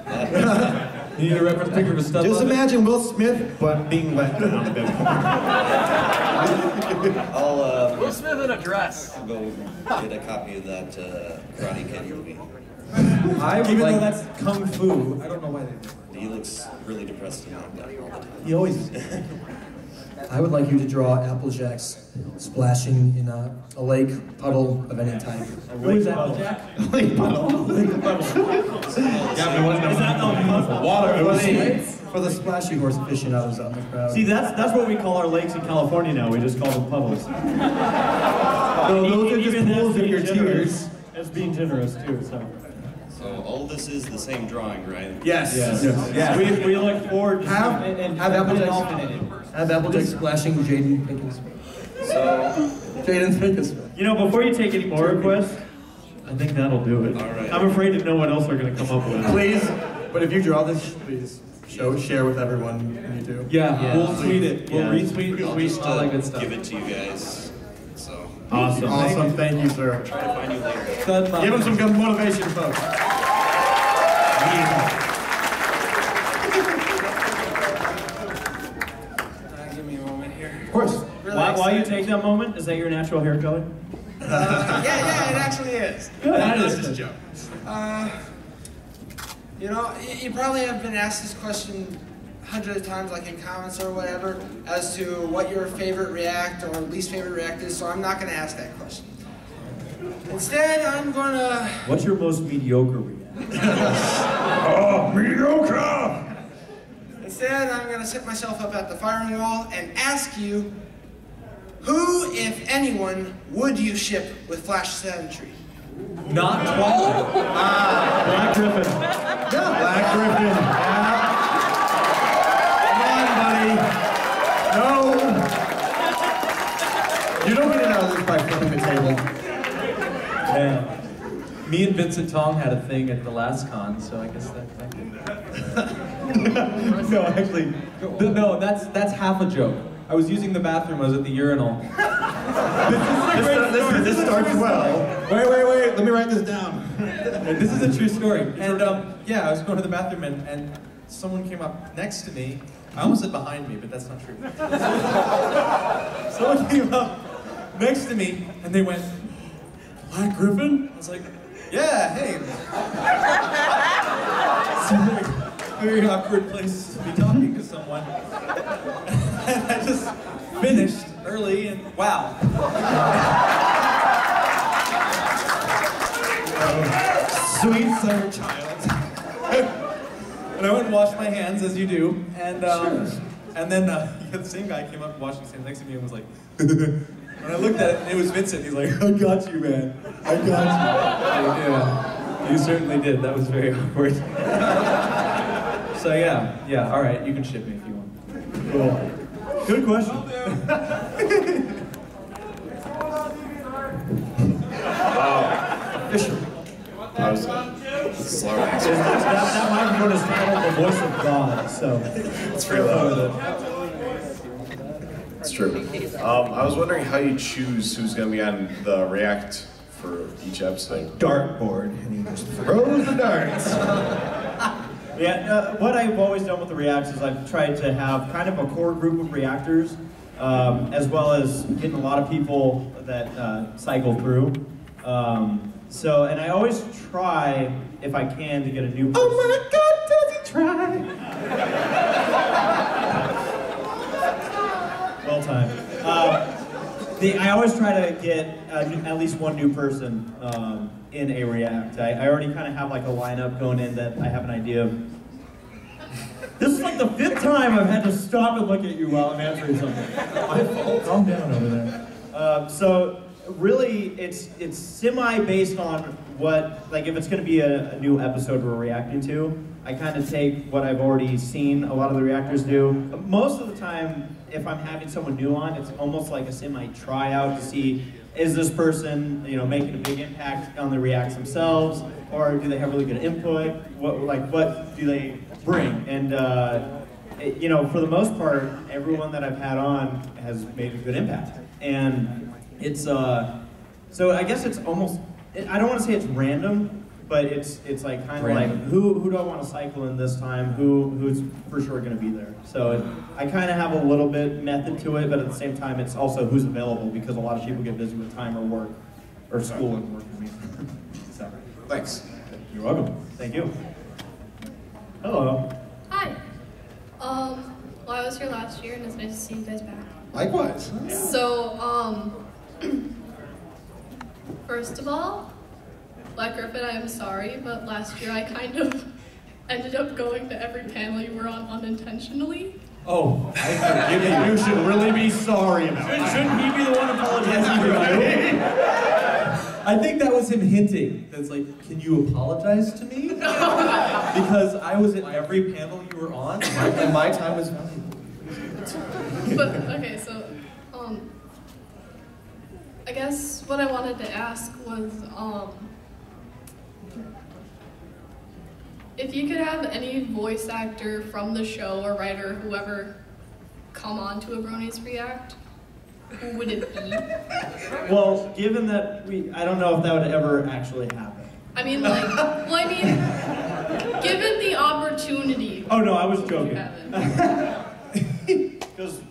You need a reference picture of stud. Just muffins? imagine Will Smith, but being let down a bit more. I'll Will Smith in a dress. go get a copy of that Karate Kid movie. Even though that's kung fu, I don't know why they. He looks really depressed in that. He always. I would like you to draw Applejacks splashing in a lake puddle of any type. Who is Applejack? Lake puddle. Lake puddle. Is that water? For the splashy horse aficionados out in the crowd. See, that's what we call our lakes in California now. We just call them puddles. So those are just pools of your tears. It's being generous too. So all this is the same drawing, right? Yes. We look forward to have Applejack splashing Jaden Pinkins. So Jaden's Pinkins. You know, before you take any more requests, I think that'll do it. All right. I'm afraid to know what else we're going to come up with. Please, but if you draw this, please share with everyone when you do. Yeah, we'll tweet it. We'll retweet, I'll tweet, just all that good stuff. give it to you guys. So Awesome. Thank you, sir. try to find you later. Give him some good motivation, folks. Give me a moment here. Of course. While you take that moment, is that your natural hair color? Yeah, it actually is. Good. That is just a joke. You know, you probably have been asked this question hundreds of times, like in comments or whatever, as to what your favorite React or least favorite React is, so I'm not going to ask that question. Instead, I'm going to... What's your most mediocre React? Oh, mediocre! Instead, I'm going to set myself up at the firing wall and ask you, who, if anyone, would you ship with Flash Sentry? Not Twilight. Black Griffin. Yeah, Black Griffin. Yeah. Come on, buddy. No. You don't get it out of this by flipping the table. Yeah. Me and Vincent Tong had a thing at the last con, so I guess No, actually, no, that's half a joke. I was using the bathroom, I was at the urinal. This starts well. Wait, let me write this down. This is a true story. And yeah, I was going to the bathroom and someone came up next to me. I almost said behind me, but that's not true. Someone came up next to me and they went, Black Griffin? I was like, yeah, hey. Seemed like a very awkward place to be talking to someone. And I just finished early and wow. Sweet summer child. And I went and washed my hands, as you do, and then the same guy came up and washed his hands next to me and was like, when I looked at it, and it was Vincent, he's like, I got you, man. I got you. Yeah, you certainly did. That was very awkward. So yeah, all right, you can ship me if you want. Cool. Good question. Officially. I was slow. That microphone is titled The Voice of God, so It's pretty loud. It's true. I was wondering how you choose who's going to be on the React for each episode. Dartboard, and he just throws the darts. Yeah, what I've always done with the Reacts is I've tried to have kind of a core group of reactors, as well as getting a lot of people that cycle through. And I always try, if I can, to get a new person. Oh my God, does he try? Well timed. I always try to get at least one new person in a React. I already kind of have like a lineup going in that I have an idea of. This is like the 5th time I've had to stop and look at you while I'm answering something. My fault. Calm down over there. So really, it's semi-based on what, like if it's going to be a new episode we're reacting to, I kind of take what I've already seen a lot of the reactors do. Most of the time, if I'm having someone new on, it's almost like a semi-tryout to see, is this person, making a big impact on the reacts themselves, or do they have really good input? What do they bring? And for the most part, everyone that I've had on has made a good impact. And it's so I guess it's almost, I don't want to say it's random, but it's like kind of like who do I want to cycle in this time? Who's for sure going to be there? So I kind of have a little bit method to it, but at the same time, it's also who's available because a lot of people get busy with time or work or school and work. So thanks. You're welcome. Thank you. Hello. Hi. Well, I was here last year, and it's nice to see you guys back. Likewise. So, first of all, Black Griffin, I am sorry, but last year I kind of ended up going to every panel you were on unintentionally. Oh, I forgive you. You should really be sorry about it. Shouldn't he be the one apologizing for you? I think that was him hinting. That's like, can you apologize to me? Because I was at every panel you were on, and my time was valuable. But, okay, so, I guess what I wanted to ask was, if you could have any voice actor from the show or writer, whoever, come on to a Bronies React, who would it be? Well, given that I don't know if that would ever actually happen. I mean, like, well, I mean, given the opportunity. Oh no, I was joking.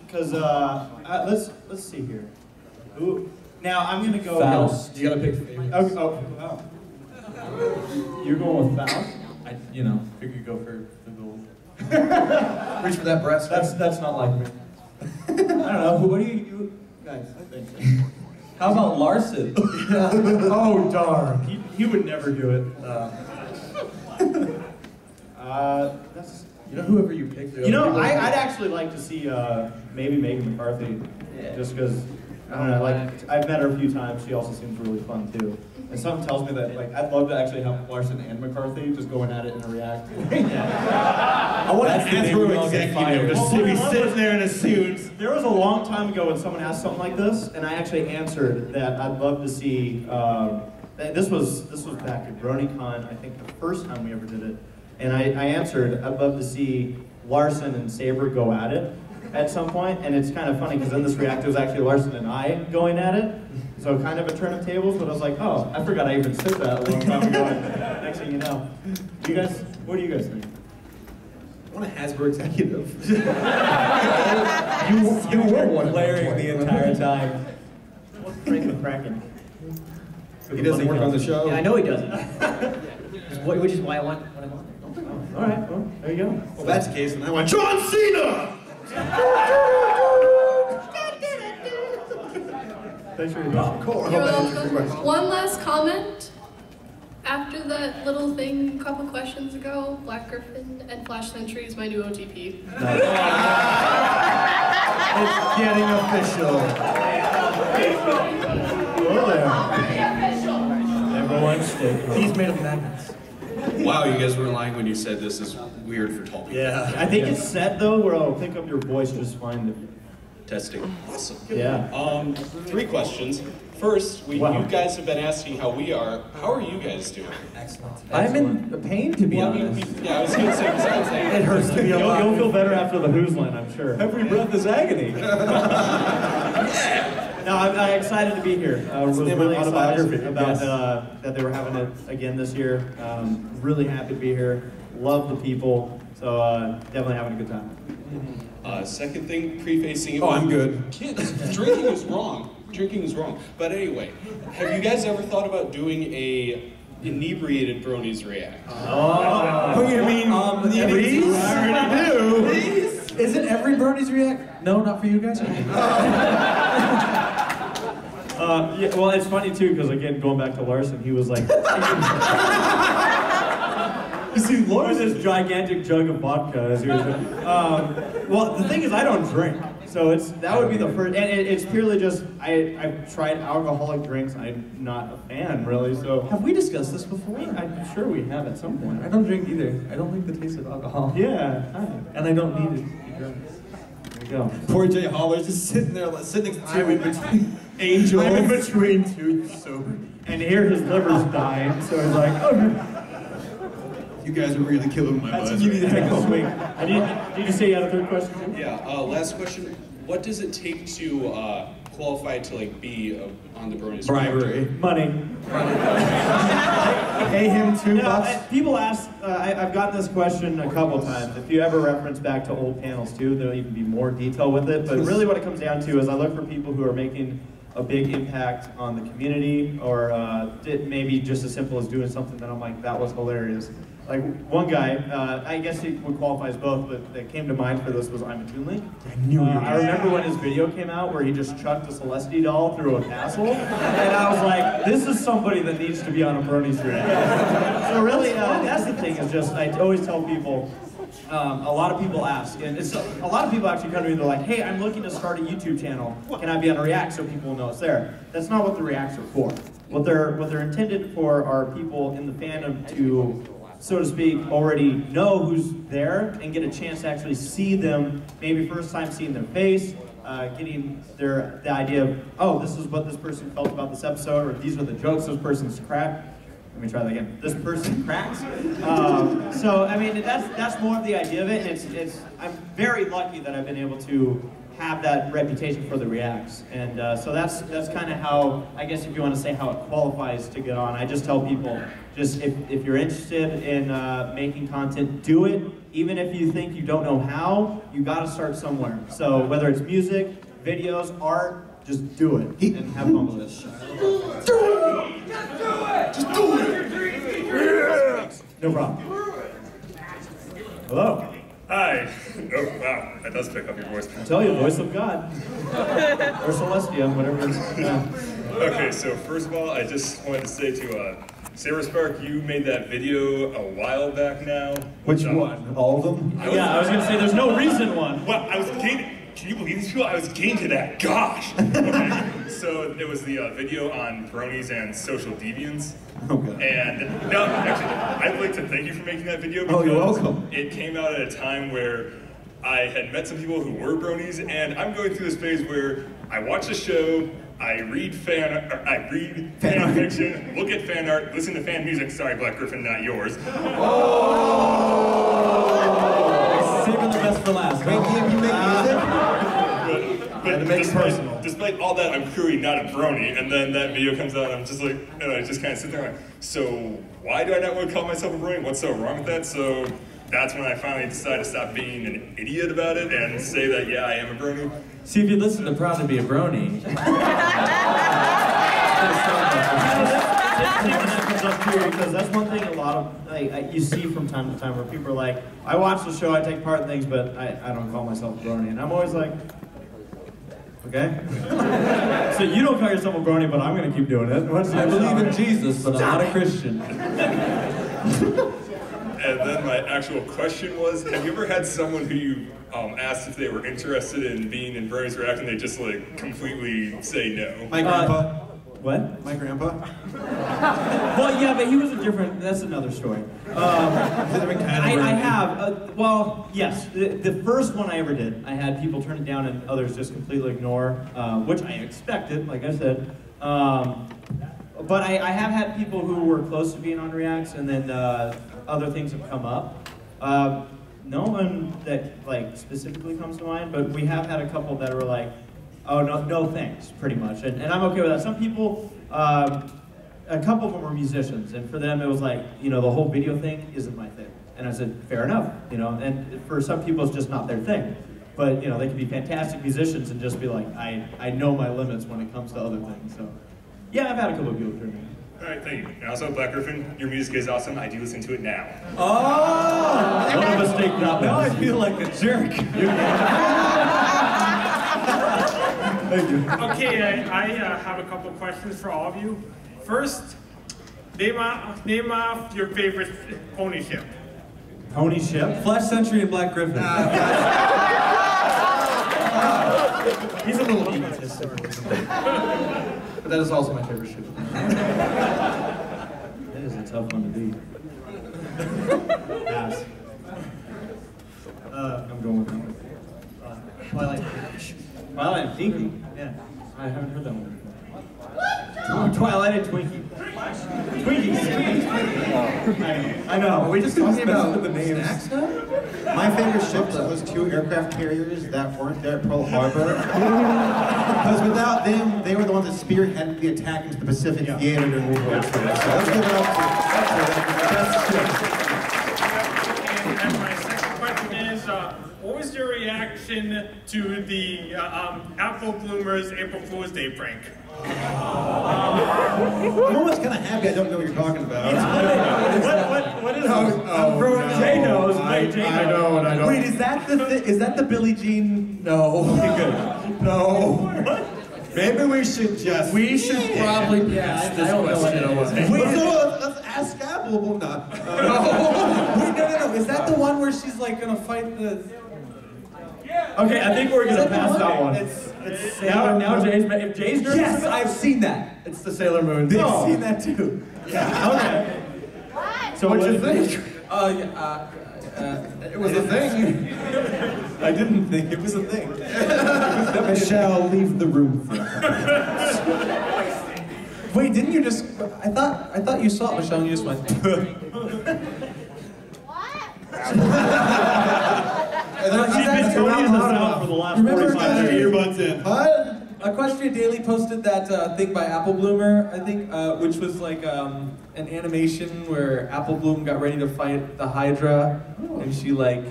Because let's see here. Ooh. Now I'm gonna go. Faust. You gotta pick favorites. Okay. Oh, wow. You're going with Faust? I figure you go for the gold. Reach for that breast. That's not like me. I don't know. What do you guys think? How about Larson? Oh darn. He would never do it. That's. Whoever you pick. I'd actually like to see maybe Megan McCarthy, just because I don't know. Like I've met her a few times. She also seems really fun too. And something tells me that I'd love to actually have Larson and McCarthy just going at it in a react. I want to Hasbro executive to be sitting there in a suit. There was a long time ago when someone asked something like this, and I actually answered that I'd love to see. This was back at BronyCon, I think the first time we ever did it. And I answered, I'd love to see Larson and Saber go at it at some point. And it's kind of funny because in this react it was actually Larson and I going at it. So kind of a turn of tables, but I was like, oh, I forgot I even said that a long time ago. And next thing you know. What do you guys think? I want a Hasbro executive. you were one blaring the entire time. What's Frank McCracken? He doesn't work on the show. Yeah, I know he doesn't. Which is why I want what I want. All right, well, there you go. Well, if that's the case, then I want John Cena! Thanks for your question. You're welcome. One last comment. After that little thing a couple questions ago, Black Griffin and Flash Sentry is my new OTP. It's getting official. Hello there. Everyone stay. He's made of magnets. Wow, you guys were lying when you said this is weird for tall people. Yeah, I think it's set though where I'll pick up your voice just fine. Testing. Awesome. Yeah. 3 questions. First, you guys have been asking how we are. How are you guys doing? Excellent. I'm in pain, to be honest. Yeah, I was going to say, it hurts to be alive. You'll feel better after the Hoosland, I'm sure. Every breath is agony. No, I'm excited to be here. Was really excited about that they were having it again this year. Really happy to be here. Love the people. So definitely having a good time. Second thing, prefacing. Oh, I'm good. Kids, drinking is wrong. Drinking is wrong. But anyway, have you guys ever thought about doing a inebriated Bronies React? Oh, you mean Please? I already do. Please? Isn't every Bronies React? No, not for you guys. Yeah, well, it's funny too because again, going back to Larson, he was like, you see, Larson this gigantic jug of vodka as he was. Well, the thing is, I don't drink, so that would be the first, and it's purely just I've tried alcoholic drinks. I'm not a fan really. So have we discussed this before? I'm sure we have at some point. I don't drink either. I don't like the taste of alcohol. Yeah, and I don't need it to be drunk. There you go. Poor Jay Holler's just sitting there, sitting next to between angels. I'm in between two sober, and here his liver's dying, so he's like, oh. You guys are really killing my buzz. You need to take a swing. Did you say you had a third question? Yeah. Last question. What does it take to qualify to be on the Bronies? Bribery. Money. Pay him $2. People ask. I've gotten this question a couple times. If you ever reference back to old panels too, there'll even be more detail with it. But really, what it comes down to is I look for people who are making a big impact on the community, or did maybe just as simple as doing something that I'm like, that was hilarious. Like one guy, I guess he would qualify as both, but that came to mind for this was I'm a Toonlink. I knew I remember when his video came out where he just chucked a Celestia doll through a castle, and I was like, this is somebody that needs to be on a Bronies react. So really, that's the thing, is just, I always tell people, a lot of people ask, and it's a lot of people actually come to me and they're like, hey, I'm looking to start a YouTube channel. Can I be on a React so people will know it's there? That's not what the Reacts are for. What they're intended for are people in the fandom to, so to speak, already know who's there and get a chance to actually see them, maybe first time seeing their face, getting the idea of, oh, this is what this person felt about this episode, or these are the jokes this person's cracked. Let me try that again. This person cracks. So I mean, that's more of the idea of it. I'm very lucky that I've been able to have that reputation for the reacts, and so that's kind of how, I guess if you want to say how it qualifies to get on. I just tell people, just if you're interested in making content, do it. Even if you think you don't know how, you got to start somewhere. So whether it's music, videos, art, just do it and have fun with it. Just do it! Just do it! Yeah. No problem. Hello. Hi. Oh, wow. That does pick up your voice. I tell you, voice of God. Or Celestia, whatever it is. Yeah. Okay, so first of all, I just wanted to say to Sarah Spark, you made that video a while back now. Which one? All of them? Yeah, I was going to say there's no recent one. Well, I was getting... Can you believe these people? I was getting to that. Gosh! Okay. So it was the video on Bronies and social deviance. Okay. And no, actually, I'd like to thank you for making that video because you're welcome. It came out at a time where I had met some people who were Bronies, and I'm going through this phase where I watch the show, I read fan fiction, look at fan art, listen to fan music. Sorry, Black Griffin, not yours. Saving the best for last. Wait, can you make music? But despite all that, I'm clearly not a brony, and then that video comes out, and I'm just like, and I just kind of sit there like, so why do I not want to call myself a brony? What's so wrong with that? So that's when I finally decided to stop being an idiot about it and say that, yeah, I am a brony. See, if you listen to Proud to Be a Brony. Because that's one thing a lot of, you see from time to time where people are like, I watch the show, I take part in things, but I don't call myself a brony. And I'm always like, okay? So you don't call yourself a brony, but I'm going to keep doing it. I believe in Jesus, but I'm not a Christian. And then my actual question was, have you ever had someone who you asked if they were interested in being in Bronies React and they just like completely say no? My grandpa. What? My grandpa. Well, yeah, but he was a different, that's another story. I have, well, yes. The first one I ever did, I had people turn it down and others just completely ignore, which I expected, like I said. But I have had people who were close to being on Reacts, and then other things have come up. No one that like specifically comes to mind, but we have had a couple that were like, oh, no thanks, pretty much. And I'm okay with that. Some people, a couple of them were musicians, and for them it was like, you know, the whole video thing isn't my thing. And I said, fair enough, you know, and for some people it's just not their thing. But, you know, they can be fantastic musicians and just be like, I know my limits when it comes to other things. So, yeah, I've had a couple of people turn me. All right, thank you. And also, Black Griffin, your music is awesome. I do listen to it now. Oh! What a mistake that was. Now I feel like a jerk. Thank you. Okay, I have a couple questions for all of you. First, name off your favorite pony ship. Pony ship? Flash Sentry and Black Griffin. He's a little egotist. But that is also my favorite ship. That is a tough one to beat. Pass. I'm going with that one. Twilight and Dinky? Yeah. I haven't heard that one before. Twilight and Twinkie. Twinkies. I know. Are we just talking about the names? My favorite ships are those 2 aircraft carriers that weren't there at Pearl Harbor. Because without them, they were the ones that spearheaded the attack into the Pacific Theater during World War II. So let's give it up to best ships. And my second question is, what was your reaction reaction to the Apple Bloomers April Fool's Day prank? I'm almost kind of happy I don't know what you're talking about. What is it? Jay knows. I know and I don't. Wait, is that the Billie Jean? No. No. What? Maybe we should just. We should probably pass this question. Wait, let's ask Apple. Well, not. Wait, no. Is that the one where she's like gonna fight the? Okay, I think we're gonna pass that one. It's now Jay's. If Jay's nervous, yes, I've seen that. It's the Sailor Moon. I've seen that too. Yeah. Okay. So what'd you think? It was a thing. I didn't think it was a thing. Michelle, leave the room for Wait, didn't you just? I thought you saw it, Michelle, and you just went. She's been Tony's out for the last 45 minutes. Earbuds in. Equestria Daily posted that thing by Apple Bloomer, I think, which was like an animation where Apple Bloom got ready to fight the Hydra, and she like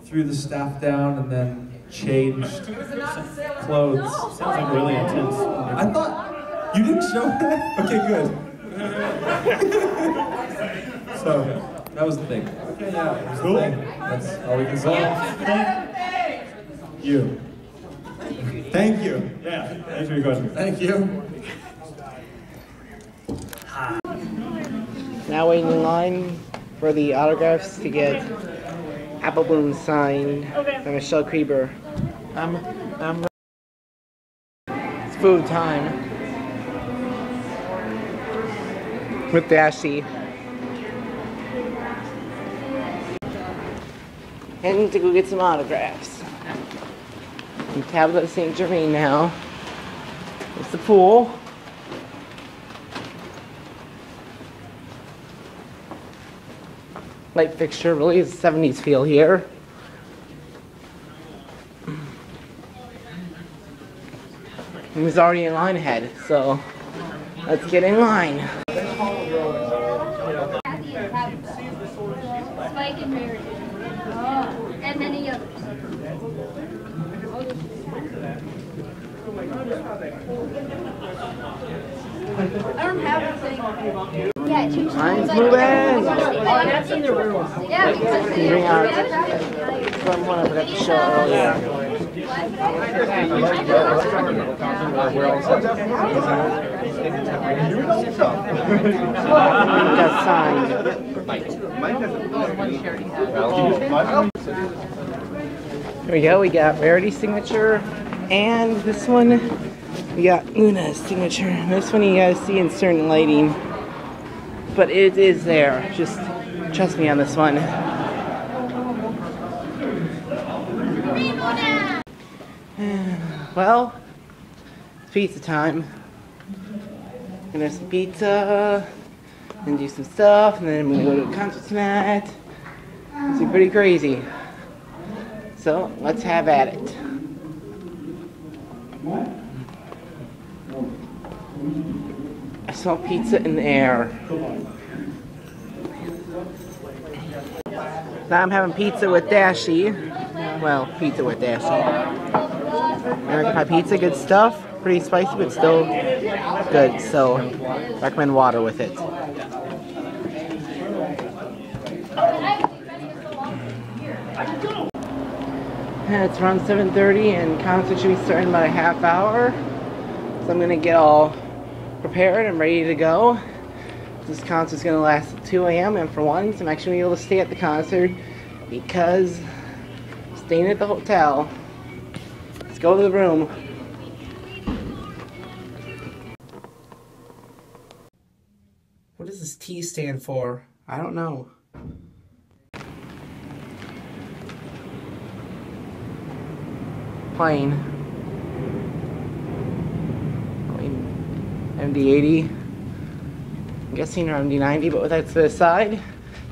threw the staff down and then changed clothes. Sounds like really intense. I thought you didn't show that. Okay, good. So that was the thing. Okay, yeah. Cool. That's all we can say. You. Thank you. Yeah, thanks for your question. Thank you. Now waiting in line for the autographs to get Apple Bloom signed by Michelle Krieber. It's food time with Dashy. Heading to go get some autographs. In Tablet St. Germain now. It's the pool. Light fixture, really is 70s feel here. And he's already in line ahead, so let's get in line. Spike and Mary. And many others. I don't have a thing. Yeah, it's usually Line's like moving. I've seen the room. Yeah, because they Bring out someone I forgot to show earlier. Got signed. Here we go, we got Rarity's signature, and this one, we got Una's signature. This one you guys see in certain lighting, but it is there. Just trust me on this one. Well, it's pizza time. Gonna have some pizza, and do some stuff, and then I'm gonna go to a concert tonight. It's be pretty crazy. So, let's have at it. I smell pizza in the air. Now I'm having pizza with Dashy. Well, pizza with Dashy. American Pie pizza, good stuff. Pretty spicy, but still good. So, recommend water with it. It's around 7:30 and concert should be starting in about a half hour. So I'm gonna get all prepared and ready to go. This concert's gonna last till 2 a.m. and for once I'm actually gonna be able to stay at the concert because I'm staying at the hotel. Let's go to the room. What does this T stand for? I don't know. Plane. MD-80. I'm guessing or MD-90, but that's to the side.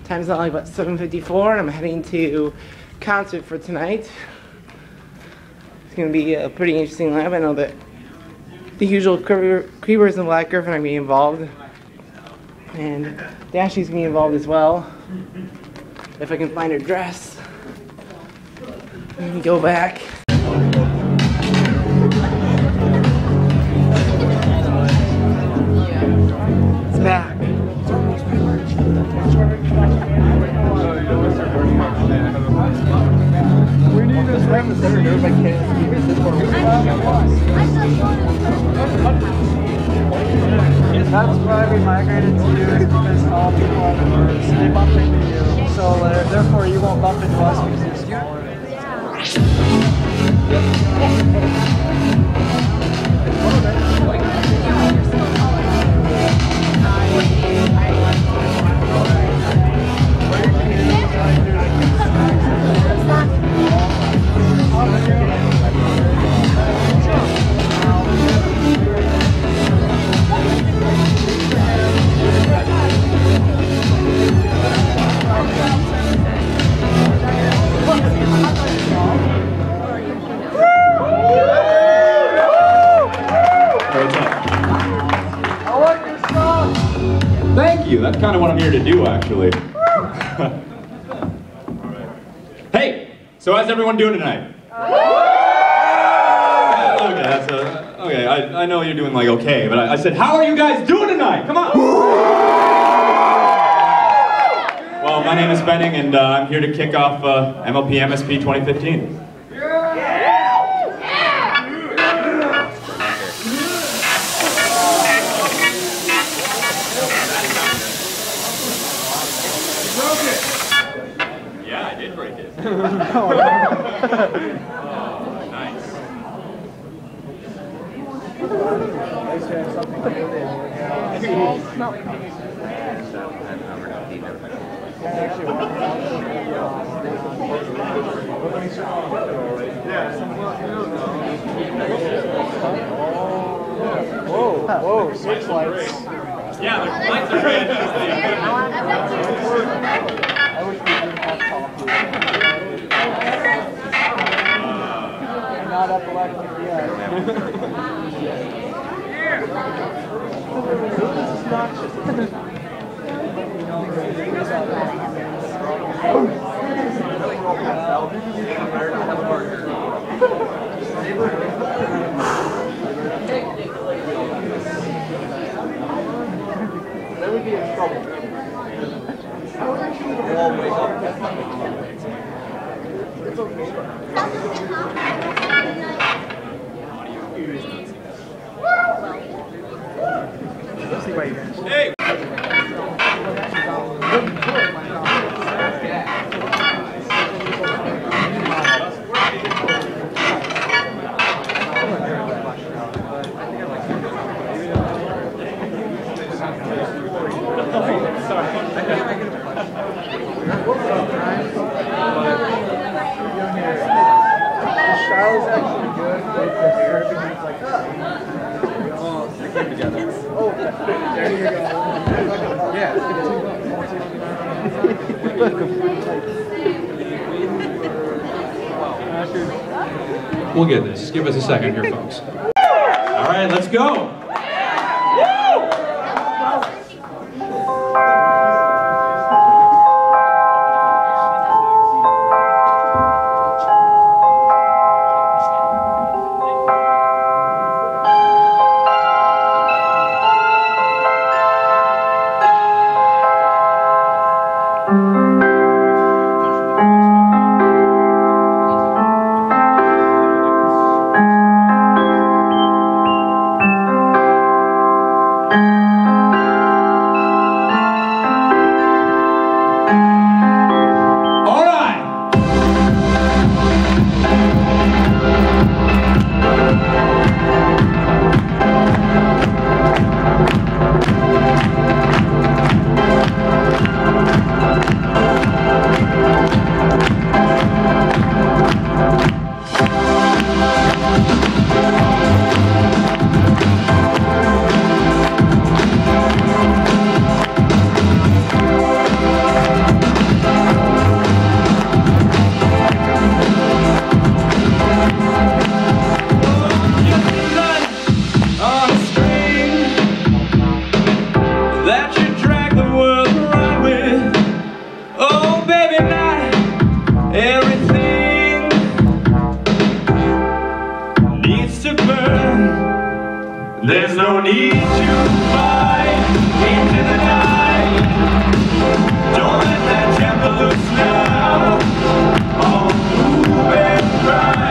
Time's only about 7:54 and I'm heading to concert for tonight. It's going to be a pretty interesting lineup. I know that the usual Creepers and Black Griffin are going to be involved. And Dashy's going to be involved as well. If I can find her dress. Let me go back. That's why we migrated to you, is because all people on the birds, they bump into you. So therefore you won't bump into us because you're smaller. Thank you. That's kind of what I'm here to do, actually. Hey, so how's everyone doing tonight? Okay, that's okay. I know you're doing like okay, but I said, how are you guys doing tonight? Come on. Well, my name is Benning, and I'm here to kick off MLP MSP 2015. Yeah, I did break it. Oh, nice. Whoa, switch lights. Yeah, the lights are red. I wish we didn't have coffee. Not epileptic yet. They would be in trouble. It's okay. Let's see why you guys. Hey! Charlotte's actually good, but the everything's like oh, they came together. Oh, there you go. Yeah. We'll get this. Give us a second here, folks. All right, let's go. There's no need to fight into the night. Don't let that temper loose now. Oh, move and cry.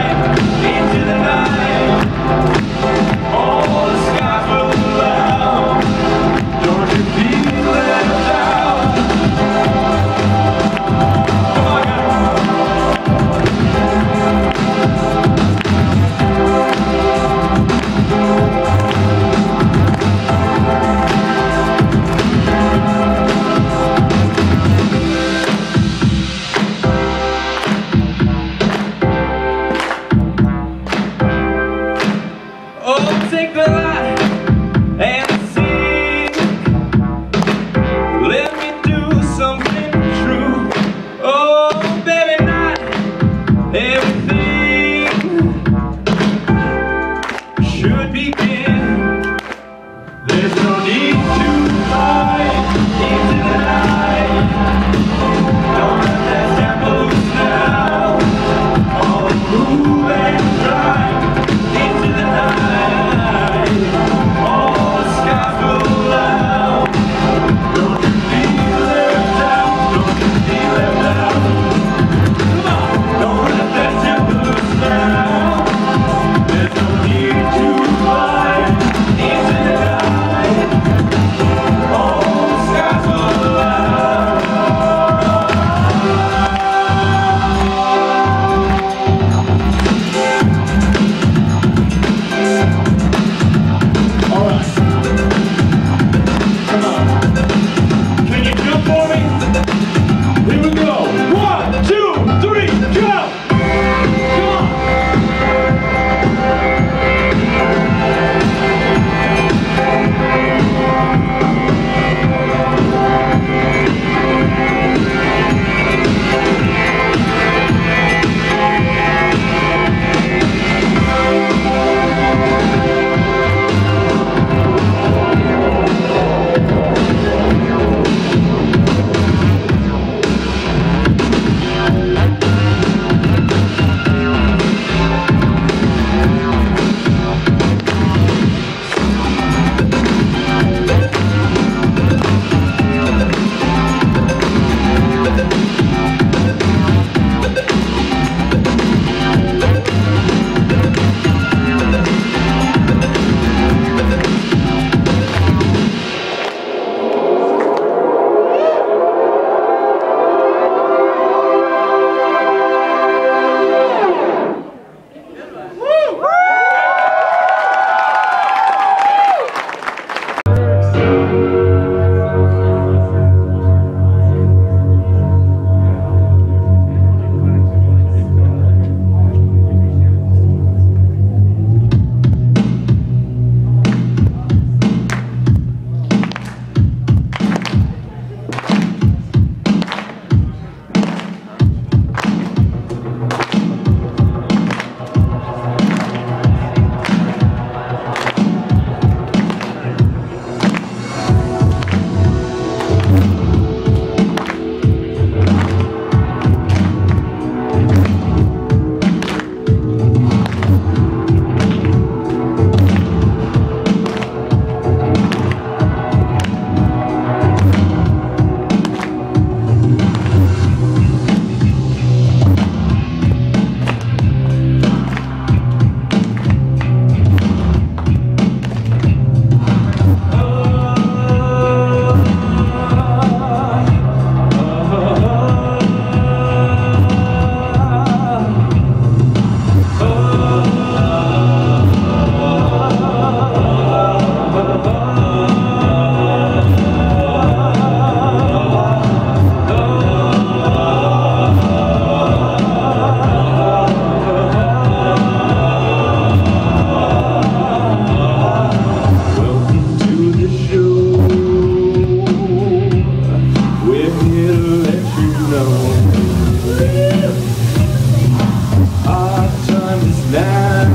Our time is now.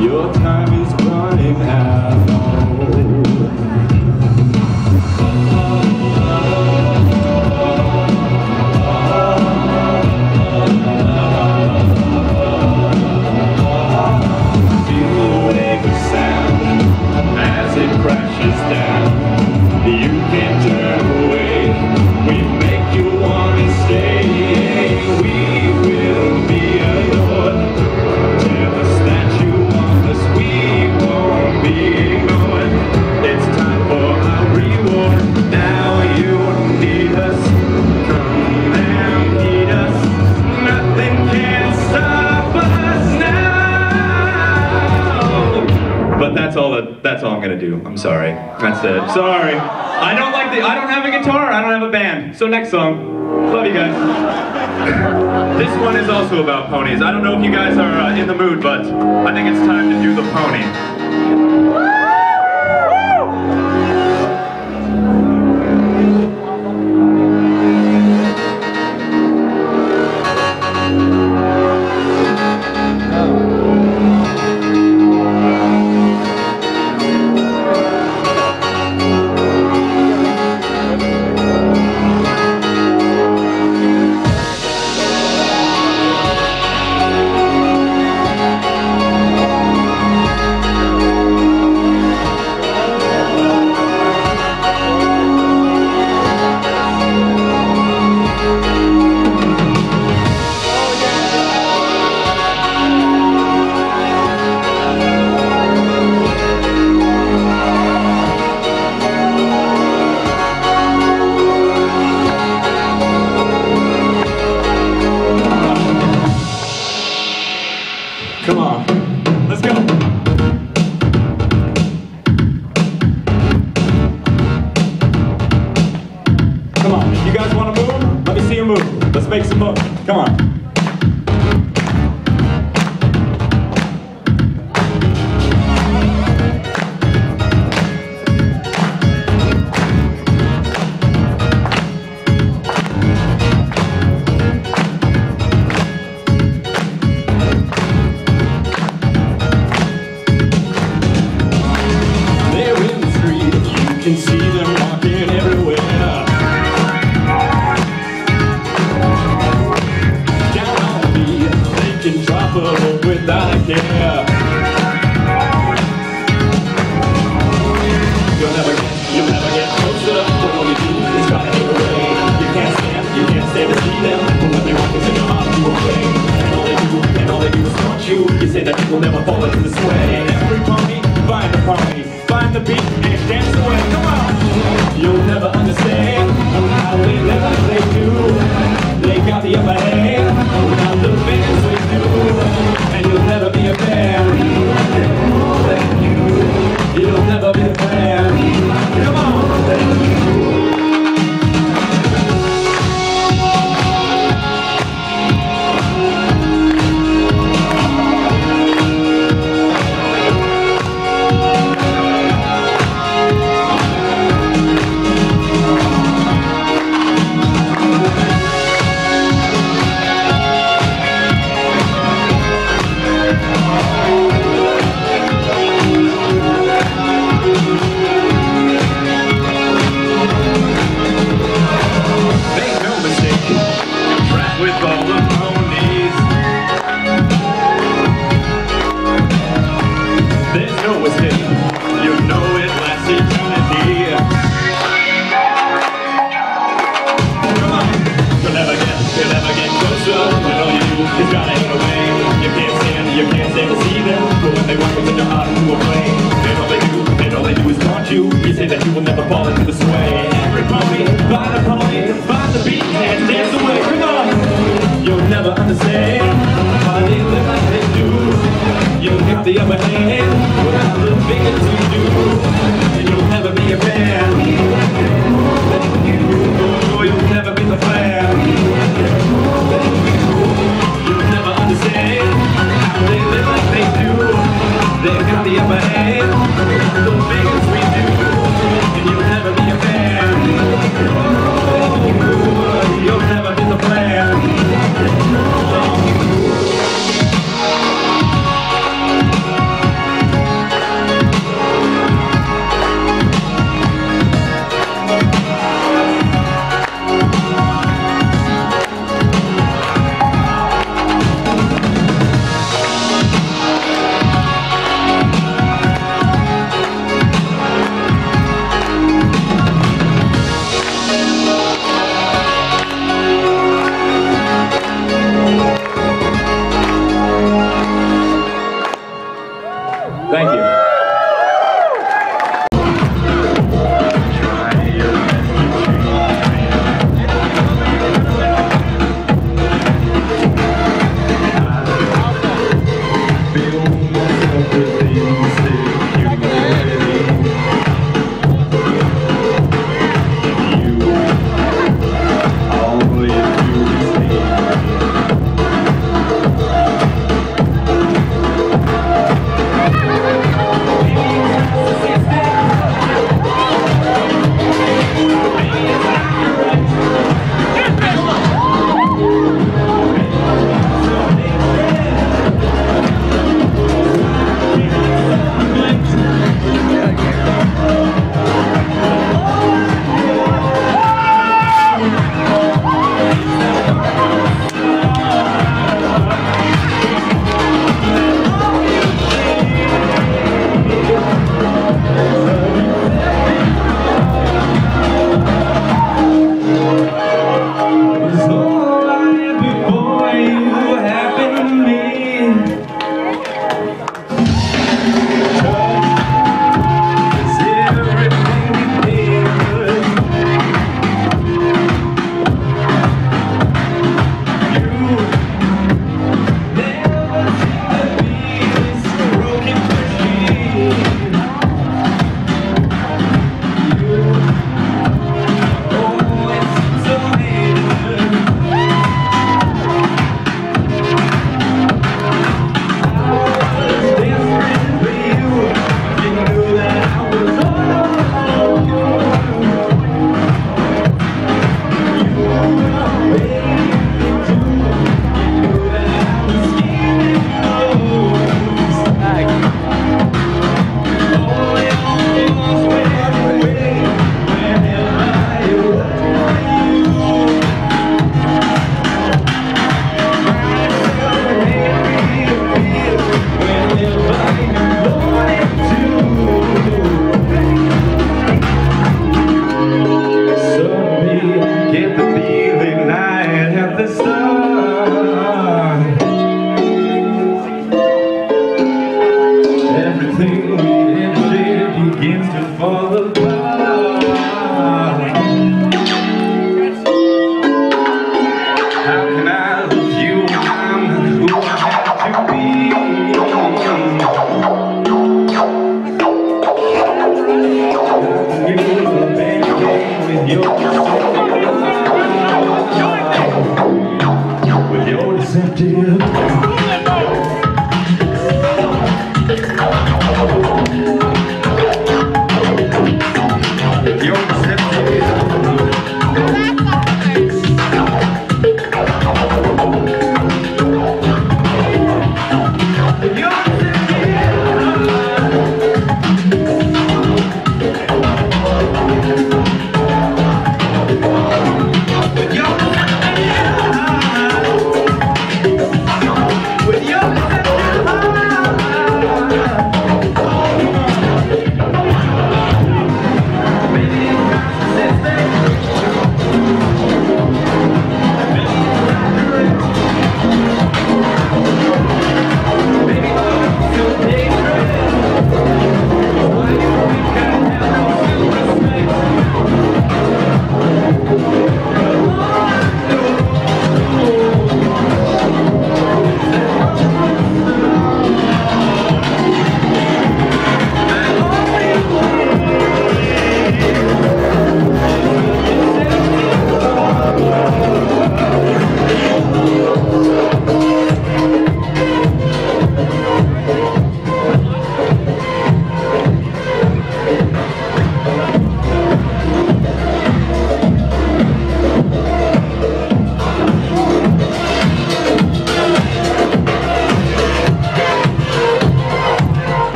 Your time is running out. As it crashes down, you can't turn away. We make you want to stay. We will be adored. Tell us that you want us. We won't be ignored. It's time for our reward. Now you need us. Come and meet us. Nothing can stop us now. But that's all I'm gonna do. I'm sorry. That's it. Sorry. I don't have a guitar, I don't have a band. So next song. Love you guys. This one is also about ponies. I don't know if you guys are in the mood, but I think it's time to do the pony. Come on, let's go. Come on, if you guys want to move, let me see you move. Let's make some moves. Come on. You can see them walking everywhere. Down on me, they can drop a hole without a care. You'll never get closer. What will you do? It's gotta get away. You can't stand to see them. But when they walk into your heart, you away. And all they do is taunt you. You say that you will never fall into the sway. Every pony, find the pony. Find the beat and dance away, come on! You'll never understand how they live like they do. They got the upper hand, now the fans we do. And you'll never be a fan. You'll never be a fan. Come on! You say that you will never fall into the sway. Every pony, find a pony, find the beat and dance away. Come on! You'll never understand why they live like they do. You'll get the upper hand without the figure to do. And you'll never be a fan. Oh, you'll never be the fan. You'll never understand how they live like they do. They've got the upper hand, the biggest we do, and you'll never be a fan. How can I love you when I'm who I have to be? You baby with your deceptive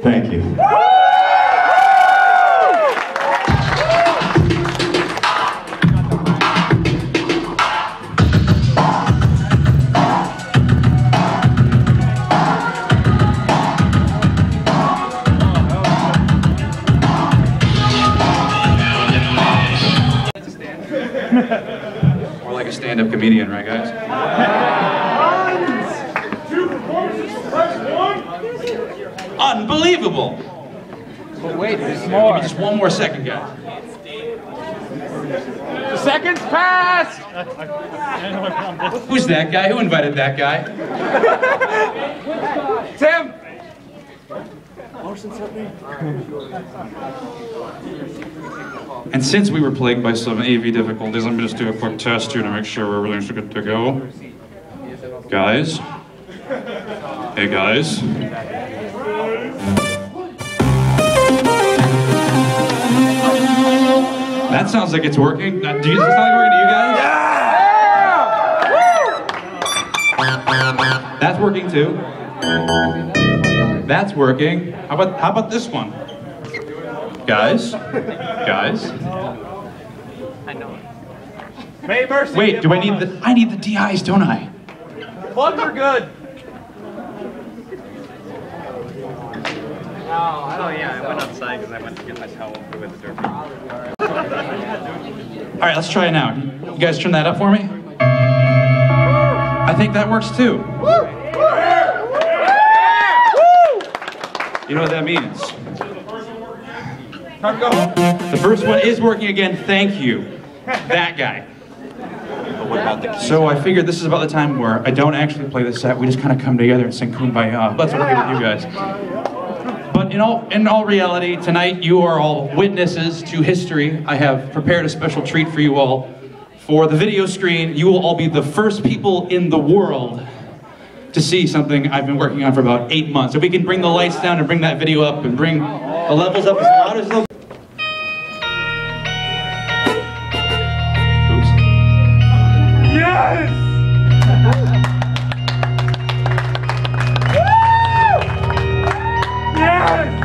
Thank you. More like a stand-up comedian, right, guys? Unbelievable! But wait, there's more. Give me just one more second, guys. The seconds passed! Who's that guy? Who invited that guy? Tim! And since we were plagued by some AV difficulties, let me just do a quick test here to make sure everything's good to go. Guys? Hey, guys? That sounds like it's working. Do you sound like it's working to you guys? Yeah! That's working too. That's working. How about this one? Guys? Guys? I know it. May mercy. Wait, do I need the DIs, don't I? Plugs are good. Oh yeah, I went outside because I went to get my towel with the derby. All right, let's try it now. You guys turn that up for me? I think that works too. You know what that means? The first one is working again, thank you. That guy. So I figured this is about the time where I don't actually play the set, we just kind of come together and sing Kumbaya. That's okay with you guys. But in all reality, tonight you are all witnesses to history. I have prepared a special treat for you all. For the video screen, you will all be the first people in the world to see something I've been working on for about 8 months. If we can bring the lights down and bring that video up and bring the levels up as loud as they'll... Oops. Yes! Yes!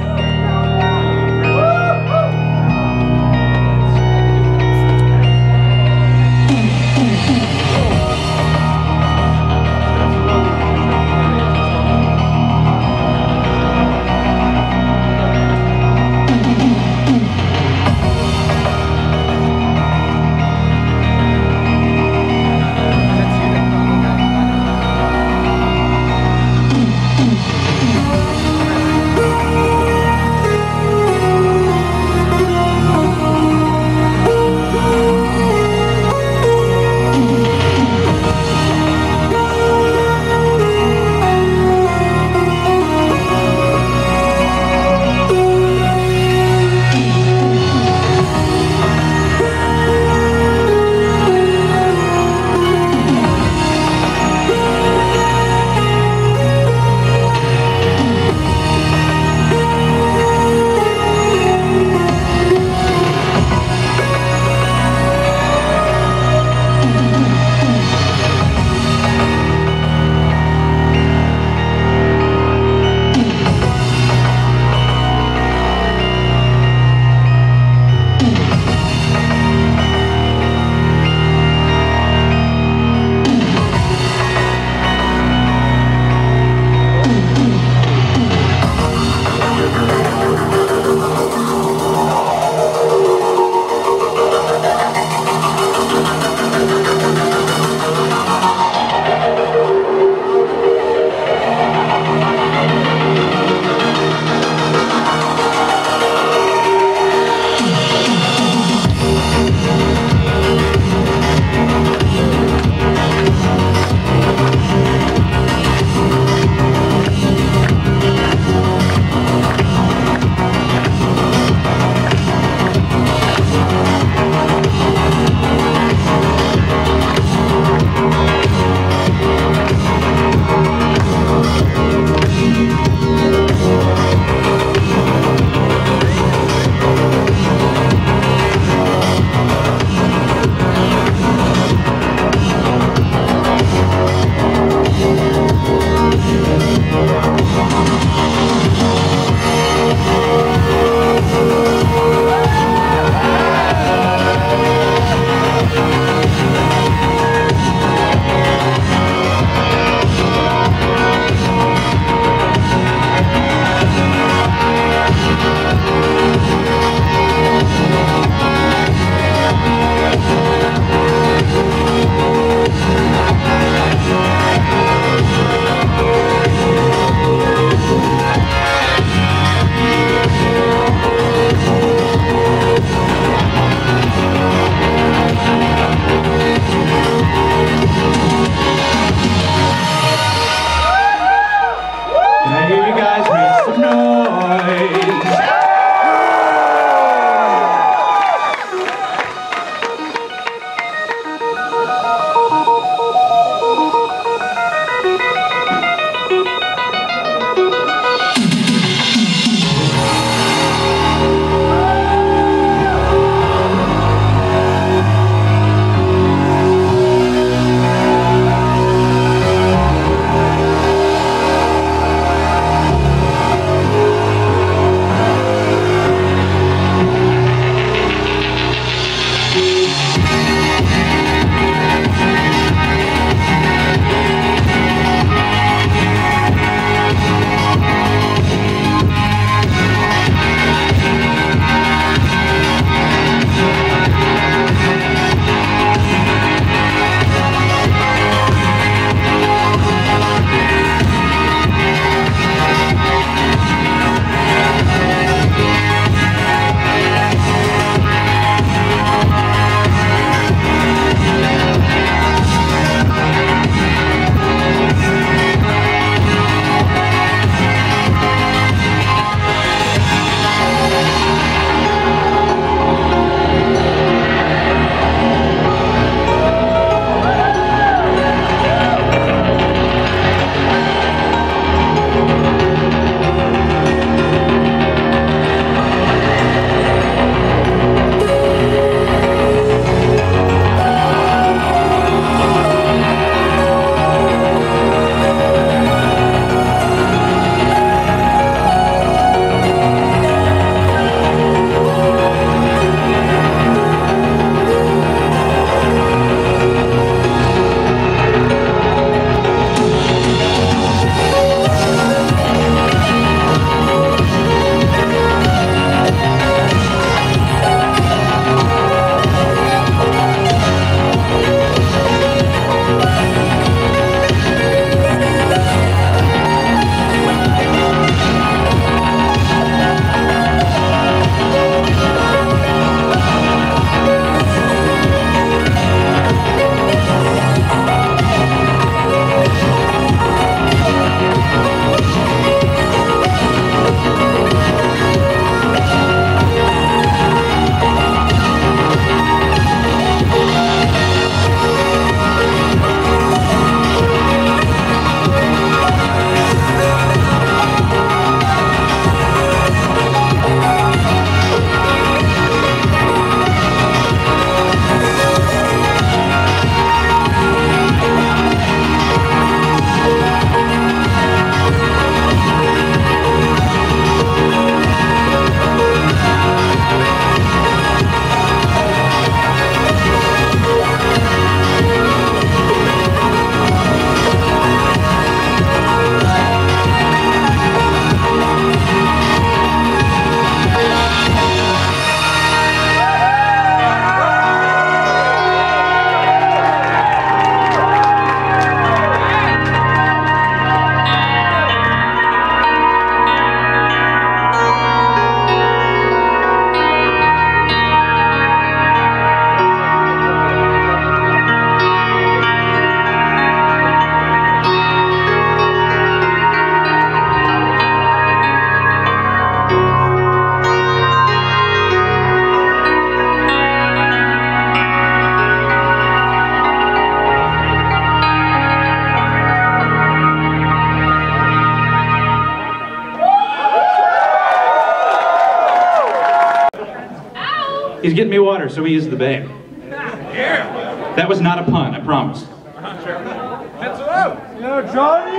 getting me water, so he is the babe. That was not a pun, I promise. That's up! Yo, Johnny!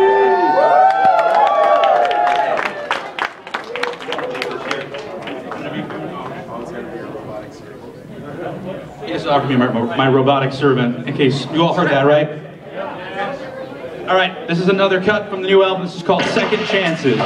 He just offered me my robotic servant, in case you all heard that, right? All right, this is another cut from the new album. This is called Second Chances.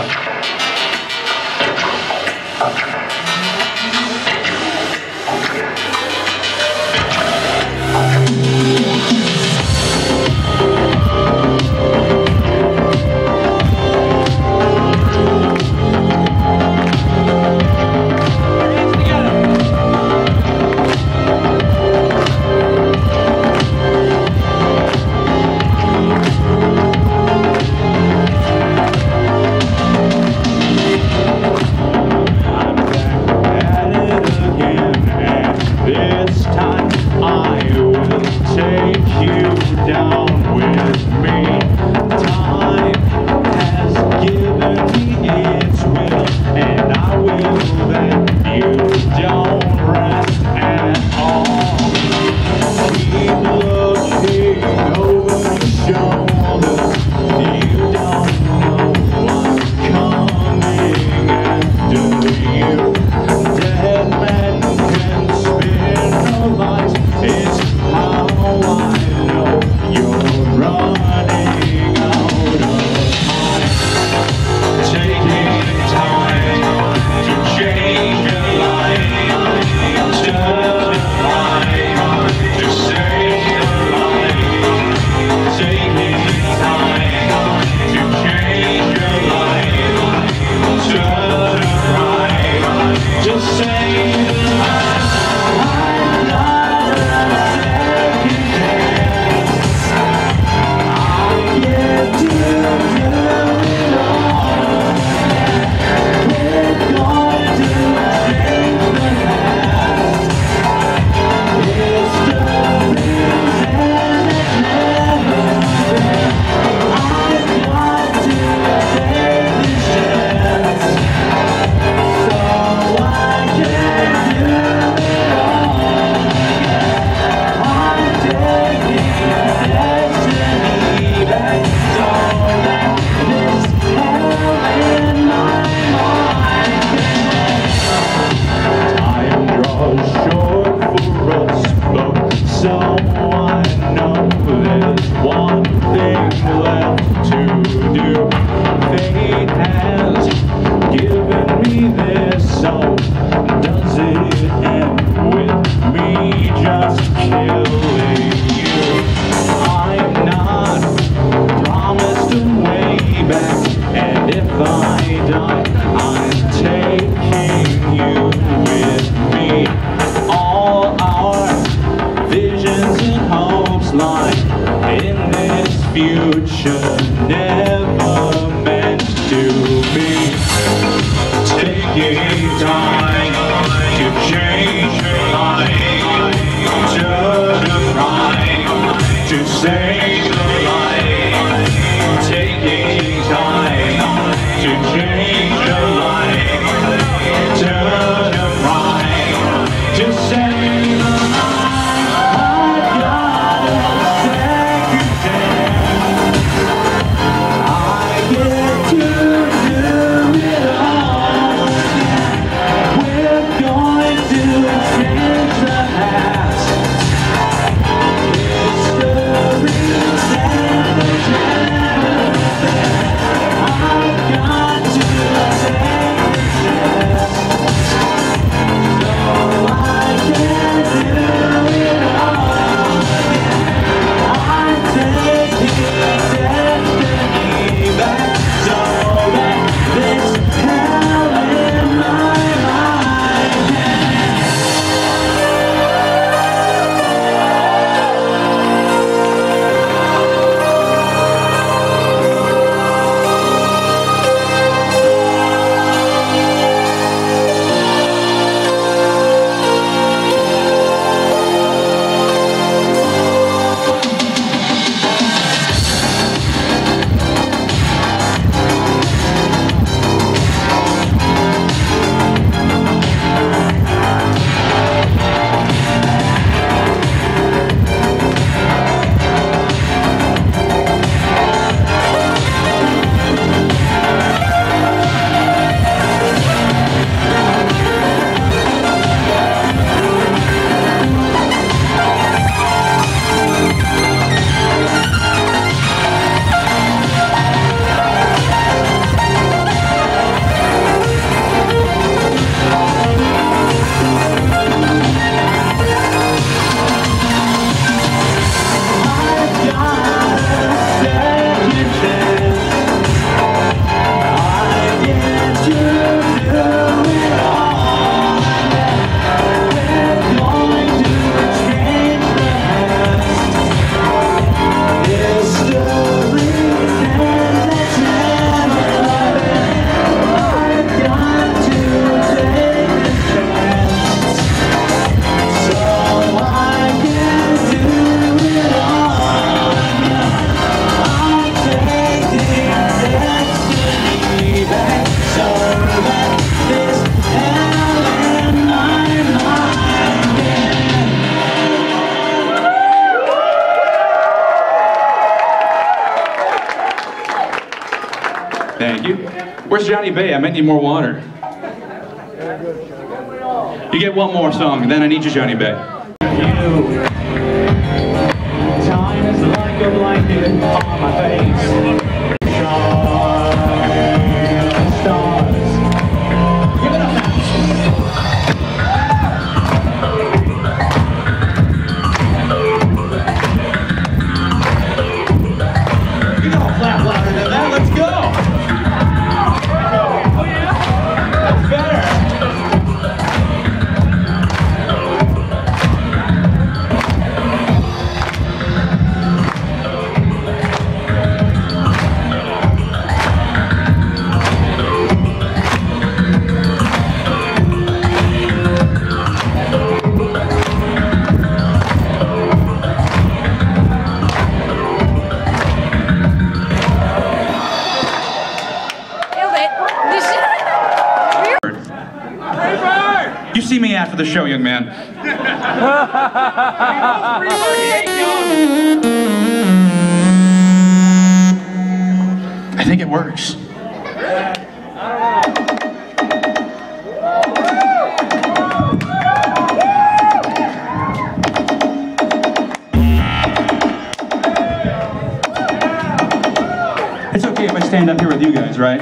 Thank you. Where's Johnny Bay? I might need more water. You get one more song, and then I need you, Johnny Bay. Time is like a blanket on my face. Shine stars. Give it up now. You don't clap louder than that. Let's go. Oh yeah. That's better. You see me after the show, young man. I think it works. It's okay if I stand up here with you guys, right?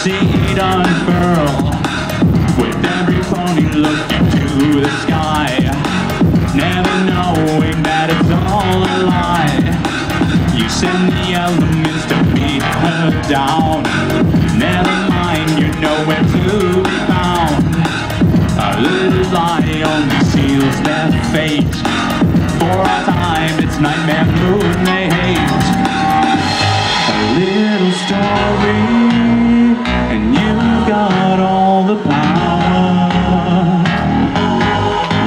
seed unfurl, with every pony looking to the sky, never knowing that it's all a lie. You send the elements to beat her down, never mind, you're nowhere to be found. A little lie only seals their fate. For our time, it's nightmare moon they hate. A little story, and you've got all the power.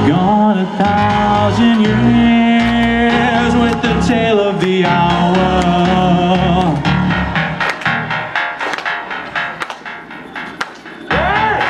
Gone 1,000 years with the tale of the hour. Yeah!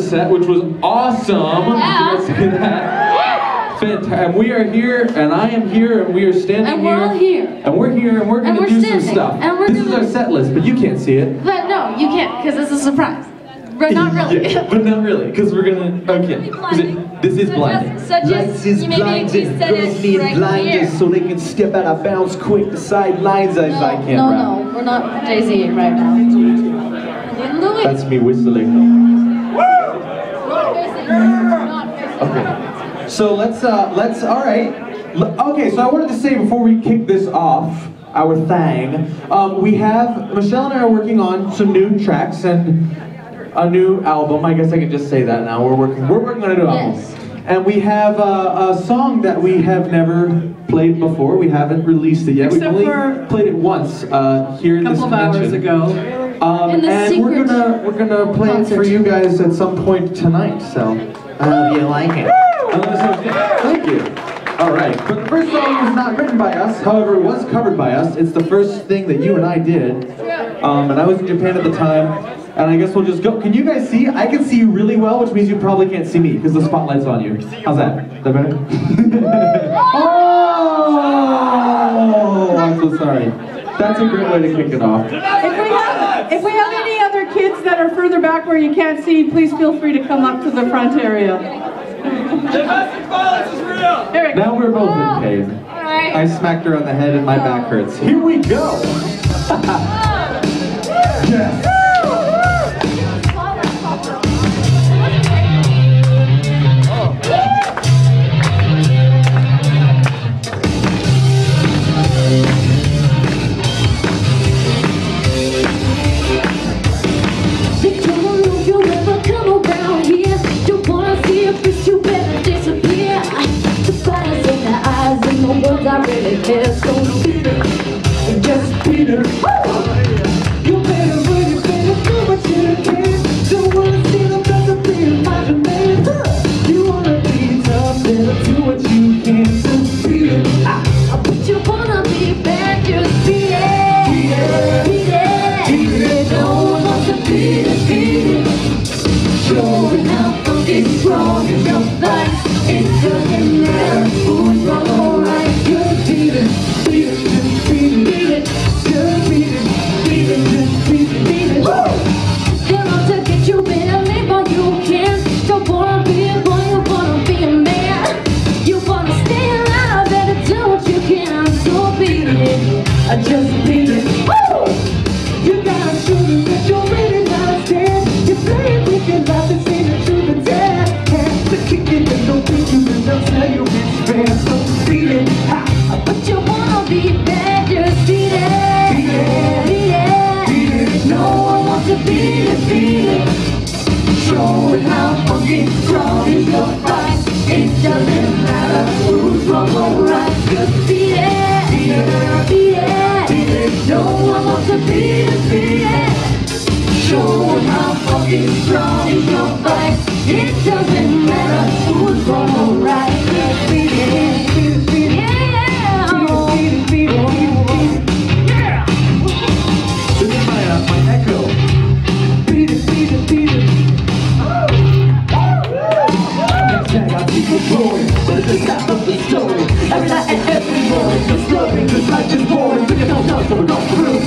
first set, which was awesome. Yeah. Did you guys see that? Fantastic. And we are here, and I am here, and we are standing And we're all here. And we're here, and we're going to do some stuff. And we're This is our set list, but you can't see it. But no, you can't, because it's a surprise. But not really. Yeah, but not really, because we're going to... Okay. This is blinding. Lights is blinded. Girls need blinders so they can step out of bounds quick. The sidelines, I can't rap. No, we're not Jay-Z right now. Louis. That's me whistling. Okay. So let's, all right. Okay, so I wanted to say before we kick this off, our thing, we have, Michelle and I are working on some new tracks and a new album. I guess I can just say that now. We're working on a new album. Yes. And we have a song that we have never played before. We haven't released it yet. We've only played it once here in this convention. A couple of hours ago. And we're gonna play it for you guys at some point tonight. So I hope you like it. Thank you. All right, but the first song was not written by us. However, it was covered by us. It's the first thing that you and I did. And I was in Japan at the time. And I guess we'll just go. Can you guys see? I can see you really well, which means you probably can't see me because the spotlight's on you. How's that? Is that better? Oh! I'm so sorry. That's a great way to kick it off. If we have any other kids that are further back where you can't see, please feel free to come up to the front area. Domestic violence is real! Here we go. Now we're both in pain. I smacked her on the head and my back hurts. Here we go! Yes! I really care, so beat it, just beat it. You better run, you better do what you can. Don't wanna see them better be imaginary. You wanna be tough, better do what you can, so beat it. But you wanna be bad, just beat it. Beat it, beat it, beat it. No one wants to beat it, beat it. Showing how fucking strong is your fight. It doesn't matter who's wrong or right. Just beat it, beat it, just beat it, beat it. Just beat it, beat it, just beat it, beat it. They're out to get you, better live all you can. Don't wanna be a boy, you wanna be a man. You wanna stay alive, better do what you can. So beat it, just beat it. You gotta show me that you're ready to stand. You play it with your life and say the truth and dare. The kick it and don't think you can tell you it's fair. So beat it, but you wanna be bad, just beat it. Beat it, beat it, beat it. No one wants to beat it, beat it. Showing how fucking strong is your fight. It doesn't matter who's wrong or right. Just beat it, beat it, beat it, beat it. No one wants to beat it, beat it. Showing how fucking strong is your fight. It doesn't matter who's wrong or right. Just beat it, beat it, beat it. Yeah. Beat it, beat it, beat it, beat it. Yeah. This is my echo. Beat it, beat it, beat it. Next I keep it going, but it's the half of the story. Every night and every morning, just loving, cause life is boring. Look at how tough, so we're not through.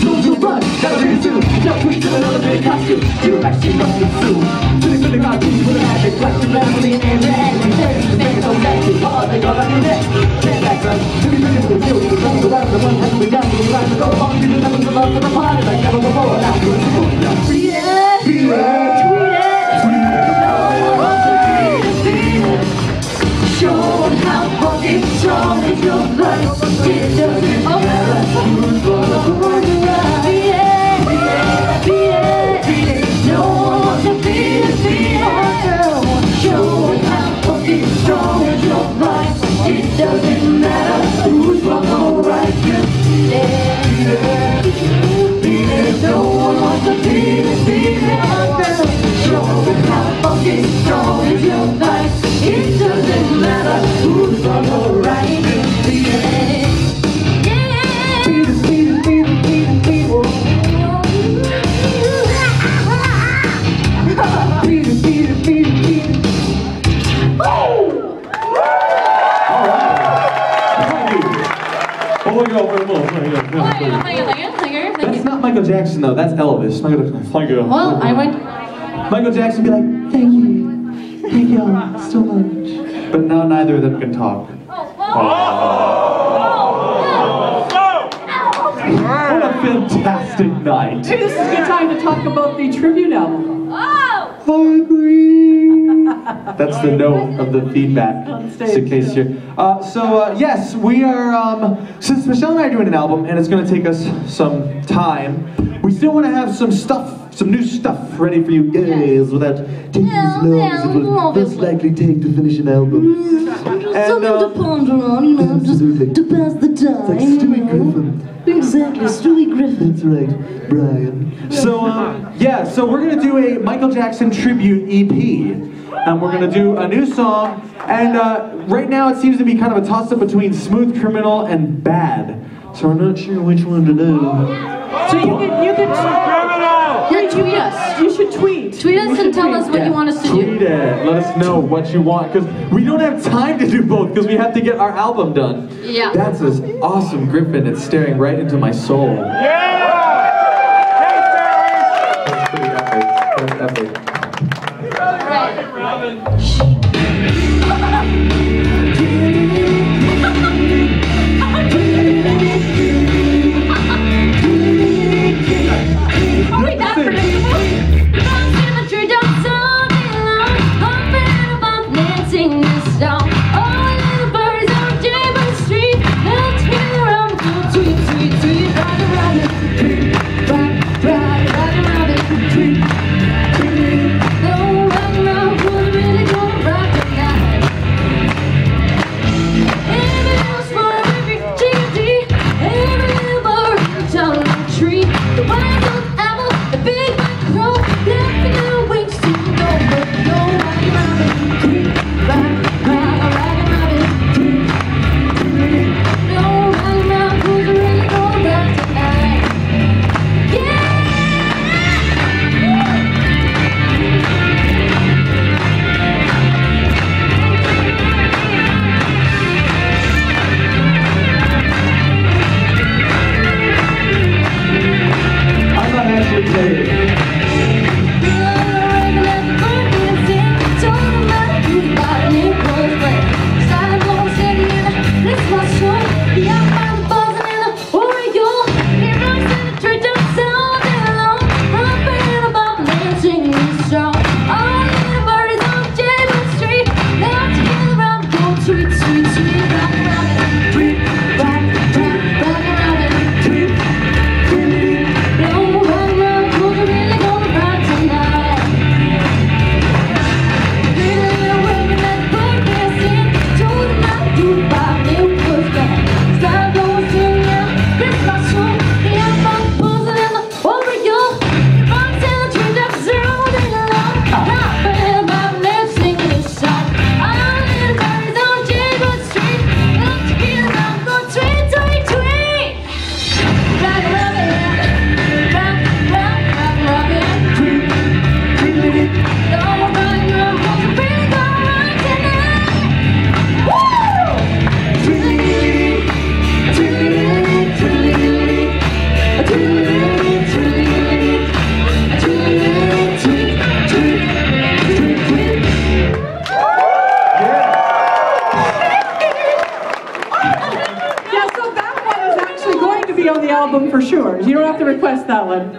Slow to run, gotta be soon. Now we do another big costume. You actually must be soon. To the cartoons with an addict, like the family and the acting. There's the thing, so that's it. All they got on your neck. Can't back up. To be ready for the deal, we're running around the one, and we got to the line to go on. To the levels of love to the party, like never before. Now we're cool. Beat it, beat it, beat it, beat it. No one wants to beat it, beat it. Showing how fucking strong is your life. It doesn't matter who's gonna run around. Beat it, beat it, beat it, beat it. No one wants to beat it, beat it. Showing how fucking strong is your life. It doesn't matter who's wrong or right. Just beat it, beat it, beat it. No one wants to beat it, beat it. Michael Jackson though, that's Elvis. Well, I went. Michael Jackson would be like, thank you all so much. But now neither of them can talk. What a fantastic night. Hey, this is a good time to talk about the tribute album. I agree. That's the note of the feedback, just in case you're... yes, we are, since Michelle and I are doing an album, and it's going to take us some time, we still want to have some new stuff ready for you guys without taking as long as it would most likely take to finish an album. Something to ponder on, you know, just to pass the time. It's like Stewie Griffin. Exactly, Stewie Griffin. That's right, Brian. So, so we're going to do a Michael Jackson tribute EP. And we're going to do a new song. And right now it seems to be kind of a toss-up between Smooth Criminal and Bad. So we're not sure which one to do. So you can tweet us. You should tweet. Tweet us and tell us what you want us to do. Tweet it. Let us know what you want. Because we don't have time to do both because we have to get our album done. Yeah. That's this awesome Griffin. It's staring right into my soul. Yeah! That's pretty epic. That's epic. On the album for sure. You don't have to request that one.